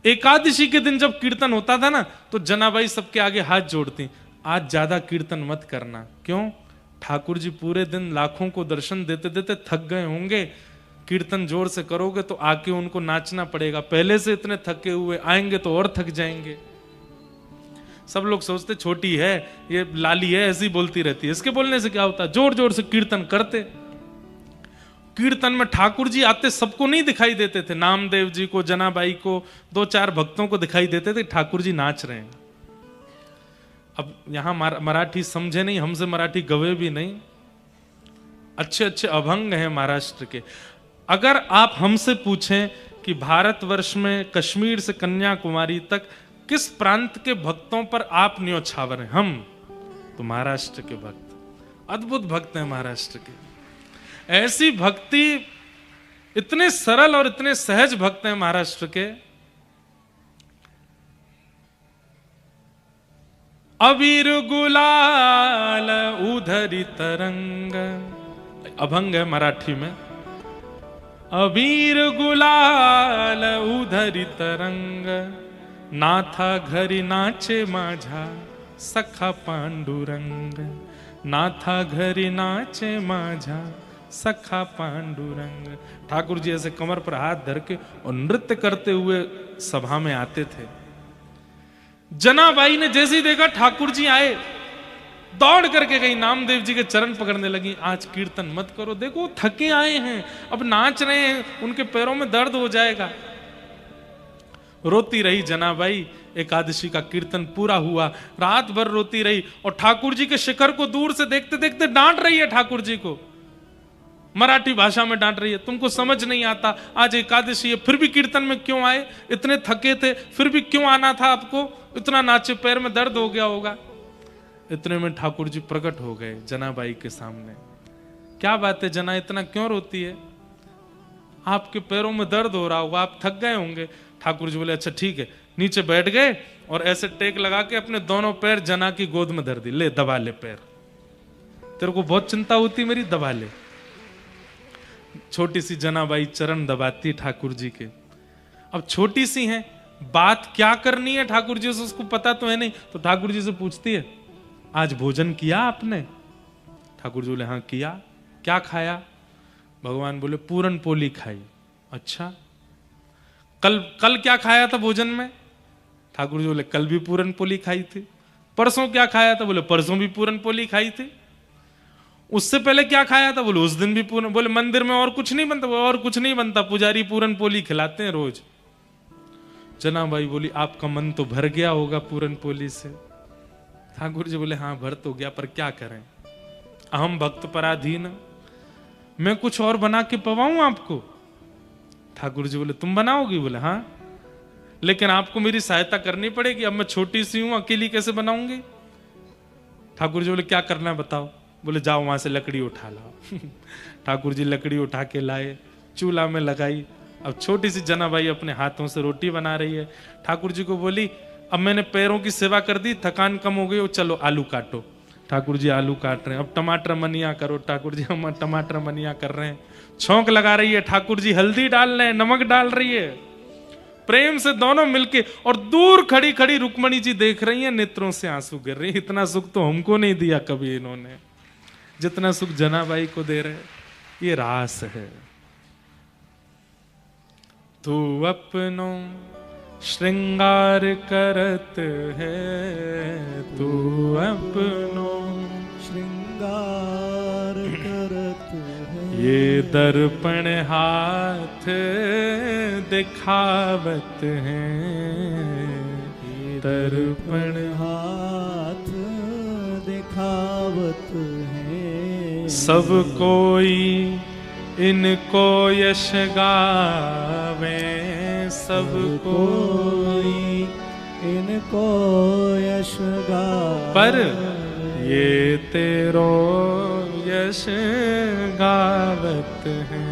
एकादशी के दिन जब कीर्तन होता था ना, तो जनाबाई सबके आगे हाथ जोड़ती, आज ज्यादा कीर्तन मत करना। क्यों? ठाकुर जी पूरे दिन लाखों को दर्शन देते देते थक गए होंगे, कीर्तन जोर से करोगे तो आके उनको नाचना पड़ेगा, पहले से इतने थके हुए, आएंगे तो और थक जाएंगे। सब लोग सोचते छोटी है, ये लाली है, ऐसी बोलती रहती है, इसके बोलने से क्या होता। जोर जोर से कीर्तन करते। कीर्तन में ठाकुर जी आते सबको नहीं दिखाई देते थे, नामदेव जी को, जनाबाई को, 2-4 भक्तों को दिखाई देते थे ठाकुर जी नाच रहे हैं। अब यहां मराठी समझे नहीं, हमसे मराठी गवे भी नहीं, अच्छे अच्छे अभंग हैं महाराष्ट्र के। अगर आप हमसे पूछें कि भारतवर्ष में कश्मीर से कन्याकुमारी तक किस प्रांत के भक्तों पर आप न्योछावर हैं, हम तो महाराष्ट्र के भक्त, अद्भुत भक्त हैं महाराष्ट्र के। ऐसी भक्ति, इतने सरल और इतने सहज भक्त हैं महाराष्ट्र के। अबीर गुलाल उधरी तरंग, अभंग है मराठी में। अबीर गुलाल उधरी तरंग, नाथा घरी नाचे माझा सखा पांडुरंग। नाथा घरी नाचे माझा सखा पांडुरंग। ठाकुर जी ऐसे कमर पर हाथ धर के और नृत्य करते हुए सभा में आते थे। जनाबाई ने जैसे ही देखा ठाकुर जी आए, दौड़ करके गई, नामदेव जी के चरण पकड़ने लगी। आज कीर्तन मत करो, देखो थके आए हैं, अब नाच रहे हैं, उनके पैरों में दर्द हो जाएगा। रोती रही जनाबाई। एकादशी का कीर्तन पूरा हुआ, रात भर रोती रही और ठाकुर जी के शिखर को दूर से देखते देखते डांट रही है ठाकुर जी को, मराठी भाषा में डांट रही है, तुमको समझ नहीं आता, आज एकादशी है फिर भी कीर्तन में क्यों आए, इतने थके थे फिर भी क्यों आना था आपको, इतना नाचे पैर में दर्द हो गया होगा। इतने में ठाकुर जी प्रकट हो गए जनाबाई के सामने। क्या बात है जना, इतना क्यों रोती है, आपके पैरों में दर्द हो रहा होगा, आप थक गए होंगे। ठाकुर जी बोले अच्छा ठीक है, नीचे बैठ गए और ऐसे टेक लगा के अपने दोनों पैर जना की गोद में धर दी, ले दबा ले पैर, तेरे को बहुत चिंता होती मेरी, दबा ले। छोटी सी जनाबाई चरण दबाती ठाकुर जी के। अब छोटी सी है, बात क्या करनी है ठाकुर जी से उसको पता तो है नहीं, तो ठाकुर जी से पूछती है आज भोजन किया आपने? ठाकुर जी बोले हाँ किया। क्या खाया? भगवान बोले पूरन पोली खाई। अच्छा, कल क्या खाया था भोजन में? ठाकुर जी बोले कल भी पूरन पोली खाई थी। परसों क्या खाया था? बोले परसों भी पूरन पोली खाई थी। उससे पहले क्या खाया था? बोले उस दिन भी पूरन। बोले मंदिर में और कुछ नहीं बनता? और कुछ नहीं बनता, पुजारी पूरन पोली खिलाते हैं रोज। जनाबाई बोली आपका मन तो भर गया होगा पूरन पोली से। ठाकुर जी बोले हाँ भर तो गया, पर क्या करें, अहम भक्त पराधीन, मैं कुछ और बना के पवाऊं आपको? ठाकुर जी बोले तुम बनाओगी? बोले हाँ, लेकिन आपको मेरी सहायता करनी पड़ेगी, अब मैं छोटी सी हूं, अकेली कैसे बनाऊंगी? ठाकुर जी बोले क्या करना है बताओ? बोले जाओ वहां से लकड़ी उठा लाओ। ठाकुर जी लकड़ी उठा के लाए, चूल्हा में लगाई। अब छोटी सी जनाबाई अपने हाथों से रोटी बना रही है। ठाकुर जी को बोली अब मैंने पैरों की सेवा कर दी, थकान कम हो गई, चलो आलू काटो। ठाकुर जी आलू काट रहे हैं। अब टमाटर मनिया करो। ठाकुर जी हम टमाटर मनिया कर रहे हैं। छौंक लगा रही है ठाकुर जी, हल्दी डाल रहे हैं, नमक डाल रही है, प्रेम से दोनों मिलके। और दूर खड़ी खड़ी रुक्मणी जी देख रही हैं, नेत्रों से आंसू गिर रहे हैं। इतना सुख तो हमको नहीं दिया कभी इन्होंने जितना सुख जनाबाई को दे रहे। ये रास है। तू अपनो श्रृंगार करत है, तू अपनो श्रृंगार करत है, ये दर्पण हाथ दिखावत है, दर्पण हाथ दिखावत है। सब कोई इनको यश गावे, सब कोई इनको यश गावे, पर ये तेरो यश गावत है,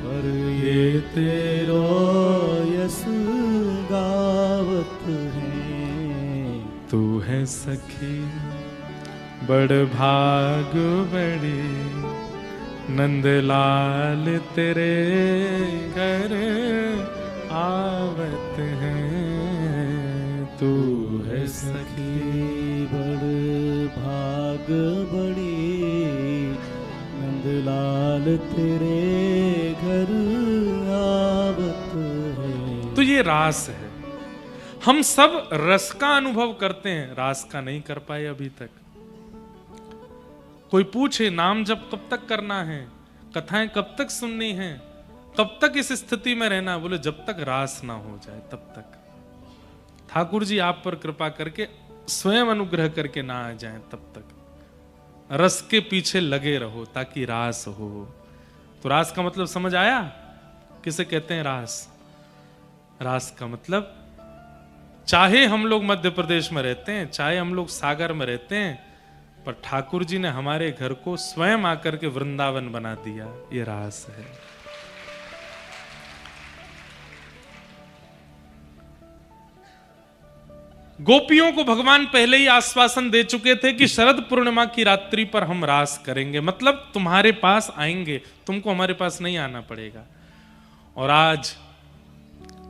पर ये तेरो यश गावत है। तू है सखी बड़ भाग बड़ी, नंदलाल तेरे घर आवत है। तू है सखी बड़ भाग बड़ी, नंदलाल तेरे घर आवत है। तो ये रास है। हम सब रस का अनुभव करते हैं, रास का नहीं कर पाए अभी तक। कोई पूछे नाम जप कब तक करना है, कथाएं कब तक सुननी है, कब तक इस स्थिति में रहना? बोले जब तक रास ना हो जाए तब तक। ठाकुर जी आप पर कृपा करके स्वयं अनुग्रह करके ना आ जाएं तब तक रस के पीछे लगे रहो ताकि रास हो। तो रास का मतलब समझ आया? किसे कहते हैं रास? रास का मतलब चाहे हम लोग मध्य प्रदेश में रहते हैं, चाहे हम लोग सागर में रहते हैं, पर ठाकुर जी ने हमारे घर को स्वयं आकर के वृंदावन बना दिया। ये रास है। गोपियों को भगवान पहले ही आश्वासन दे चुके थे कि शरद पूर्णिमा की रात्रि पर हम रास करेंगे, मतलब तुम्हारे पास आएंगे, तुमको हमारे पास नहीं आना पड़ेगा। और आज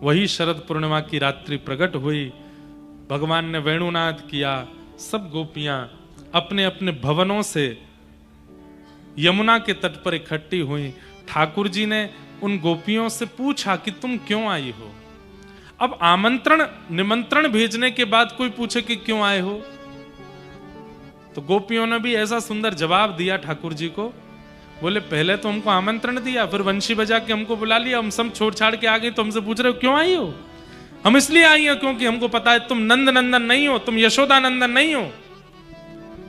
वही शरद पूर्णिमा की रात्रि प्रकट हुई, भगवान ने वेणुनाद किया, सब गोपियां अपने अपने भवनों से यमुना के तट पर इकट्ठी हुई। ठाकुर जी ने उन गोपियों से पूछा कि तुम क्यों आई हो। अब आमंत्रण निमंत्रण भेजने के बाद कोई पूछे कि क्यों आए हो, तो गोपियों ने भी ऐसा सुंदर जवाब दिया ठाकुर जी को। बोले पहले तो हमको आमंत्रण दिया, फिर वंशी बजा के हमको बुला लिया, हम सब छोड़ छाड़ के आ गए, तो हमसे पूछ रहे हो क्यों आई हो। हम इसलिए आई हैं क्योंकि हमको पता है तुम नंद नंदन नहीं हो, तुम यशोदा नंदन नहीं हो।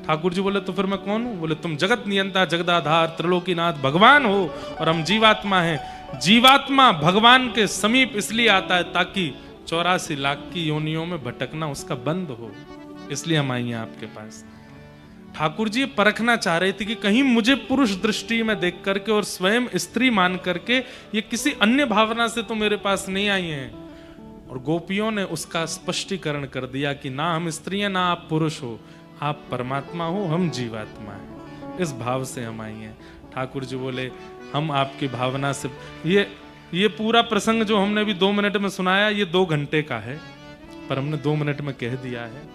ठाकुर जी बोले तो फिर मैं कौन हूं। बोले तुम जगत नियंता जगदाधार त्रिलोकीनाथ भगवान हो और हम जीवात्मा हैं। जीवात्मा भगवान के समीप इसलिए आता है ताकि 84 लाख की योनियों में भटकना उसका बंद हो, इसलिए हम आई हैं आपके पास। ठाकुर जी परखना चाह रहे थे कि कहीं मुझे पुरुष दृष्टि में देख करके और स्वयं स्त्री मान करके ये किसी अन्य भावना से तो मेरे पास नहीं आई हैं। और गोपियों ने उसका स्पष्टीकरण कर दिया कि ना हम स्त्री हैं, ना आप पुरुष हो, आप परमात्मा हो, हम जीवात्मा हैं। इस भाव से हम आई हैं। ठाकुर जी बोले हम आपकी भावना से, ये पूरा प्रसंग जो हमने अभी 2 मिनट में सुनाया ये 2 घंटे का है, पर हमने 2 मिनट में कह दिया है।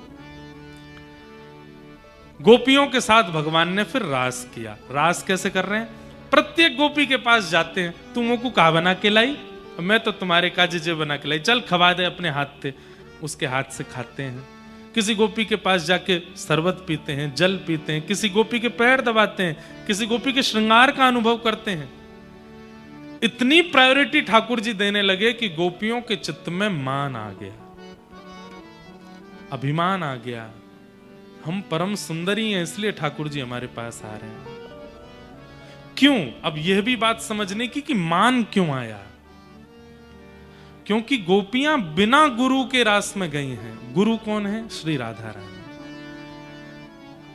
गोपियों के साथ भगवान ने फिर रास किया। रास कैसे कर रहे हैं? प्रत्येक गोपी के पास जाते हैं, तुमको कहा बना के लाई, मैं तो तुम्हारे काजे बना के लाई, चल खवा दे अपने हाथ से। उसके हाथ से खाते हैं। किसी गोपी के पास जाके शरबत पीते हैं, जल पीते हैं, किसी गोपी के पैर दबाते हैं, किसी गोपी के श्रृंगार का अनुभव करते हैं। इतनी प्रायोरिटी ठाकुर जी देने लगे कि गोपियों के चित्त में मान आ गया, अभिमान आ गया। हम परम सुंदरी हैं इसलिए ठाकुर जी हमारे पास आ रहे हैं। क्यों? अब यह भी बात समझने की कि मान क्यों आया। क्योंकि गोपियां बिना गुरु के रास में गई हैं। गुरु कौन है? श्री राधा रानी।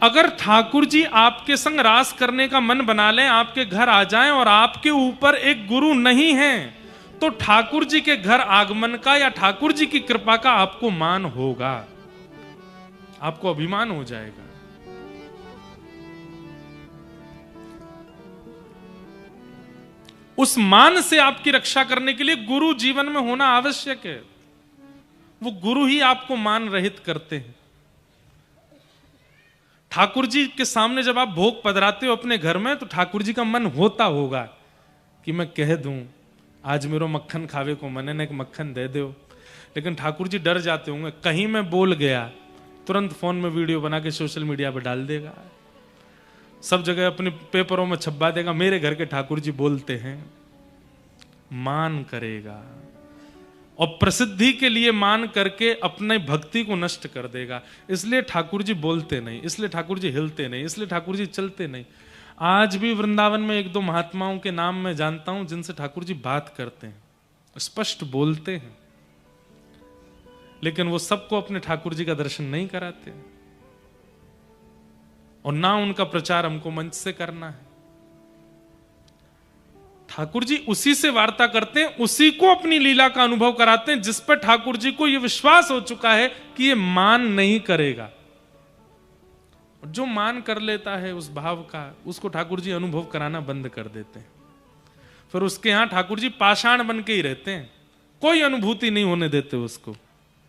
अगर ठाकुर जी आपके संग रास करने का मन बना लें, आपके घर आ जाएं और आपके ऊपर एक गुरु नहीं है, तो ठाकुर जी के घर आगमन का या ठाकुर जी की कृपा का आपको मान होगा, आपको अभिमान हो जाएगा। उस मान से आपकी रक्षा करने के लिए गुरु जीवन में होना आवश्यक है। वो गुरु ही आपको मान रहित करते हैं। ठाकुर जी के सामने जब आप भोग पधराते हो अपने घर में, तो ठाकुर जी का मन होता होगा कि मैं कह दूं आज मेरो मक्खन खावे को मन है ना, एक मक्खन दे दो। लेकिन ठाकुर जी डर जाते होंगे कहीं मैं बोल गया, तुरंत फोन में वीडियो बना के सोशल मीडिया पर डाल देगा, सब जगह अपने पेपरों में छपवा देगा, मेरे घर के ठाकुर जी बोलते हैं। मान करेगा और प्रसिद्धि के लिए मान करके अपने भक्ति को नष्ट कर देगा। इसलिए ठाकुर जी बोलते नहीं, इसलिए ठाकुर जी हिलते नहीं, इसलिए ठाकुर जी चलते नहीं। आज भी वृंदावन में 1-2 महात्माओं के नाम मैं जानता हूं जिनसे ठाकुर जी बात करते हैं, स्पष्ट बोलते हैं, लेकिन वो सबको अपने ठाकुर जी का दर्शन नहीं कराते और ना उनका प्रचार हमको मंच से करना है। ठाकुर जी उसी से वार्ता करते हैं, उसी को अपनी लीला का अनुभव कराते हैं जिस पर ठाकुर जी को यह विश्वास हो चुका है कि ये मान नहीं करेगा। जो मान कर लेता है उस भाव का, उसको ठाकुर जी अनुभव कराना बंद कर देते हैं। फिर उसके यहां ठाकुर जी पाषाण बन के ही रहते हैं, कोई अनुभूति नहीं होने देते उसको।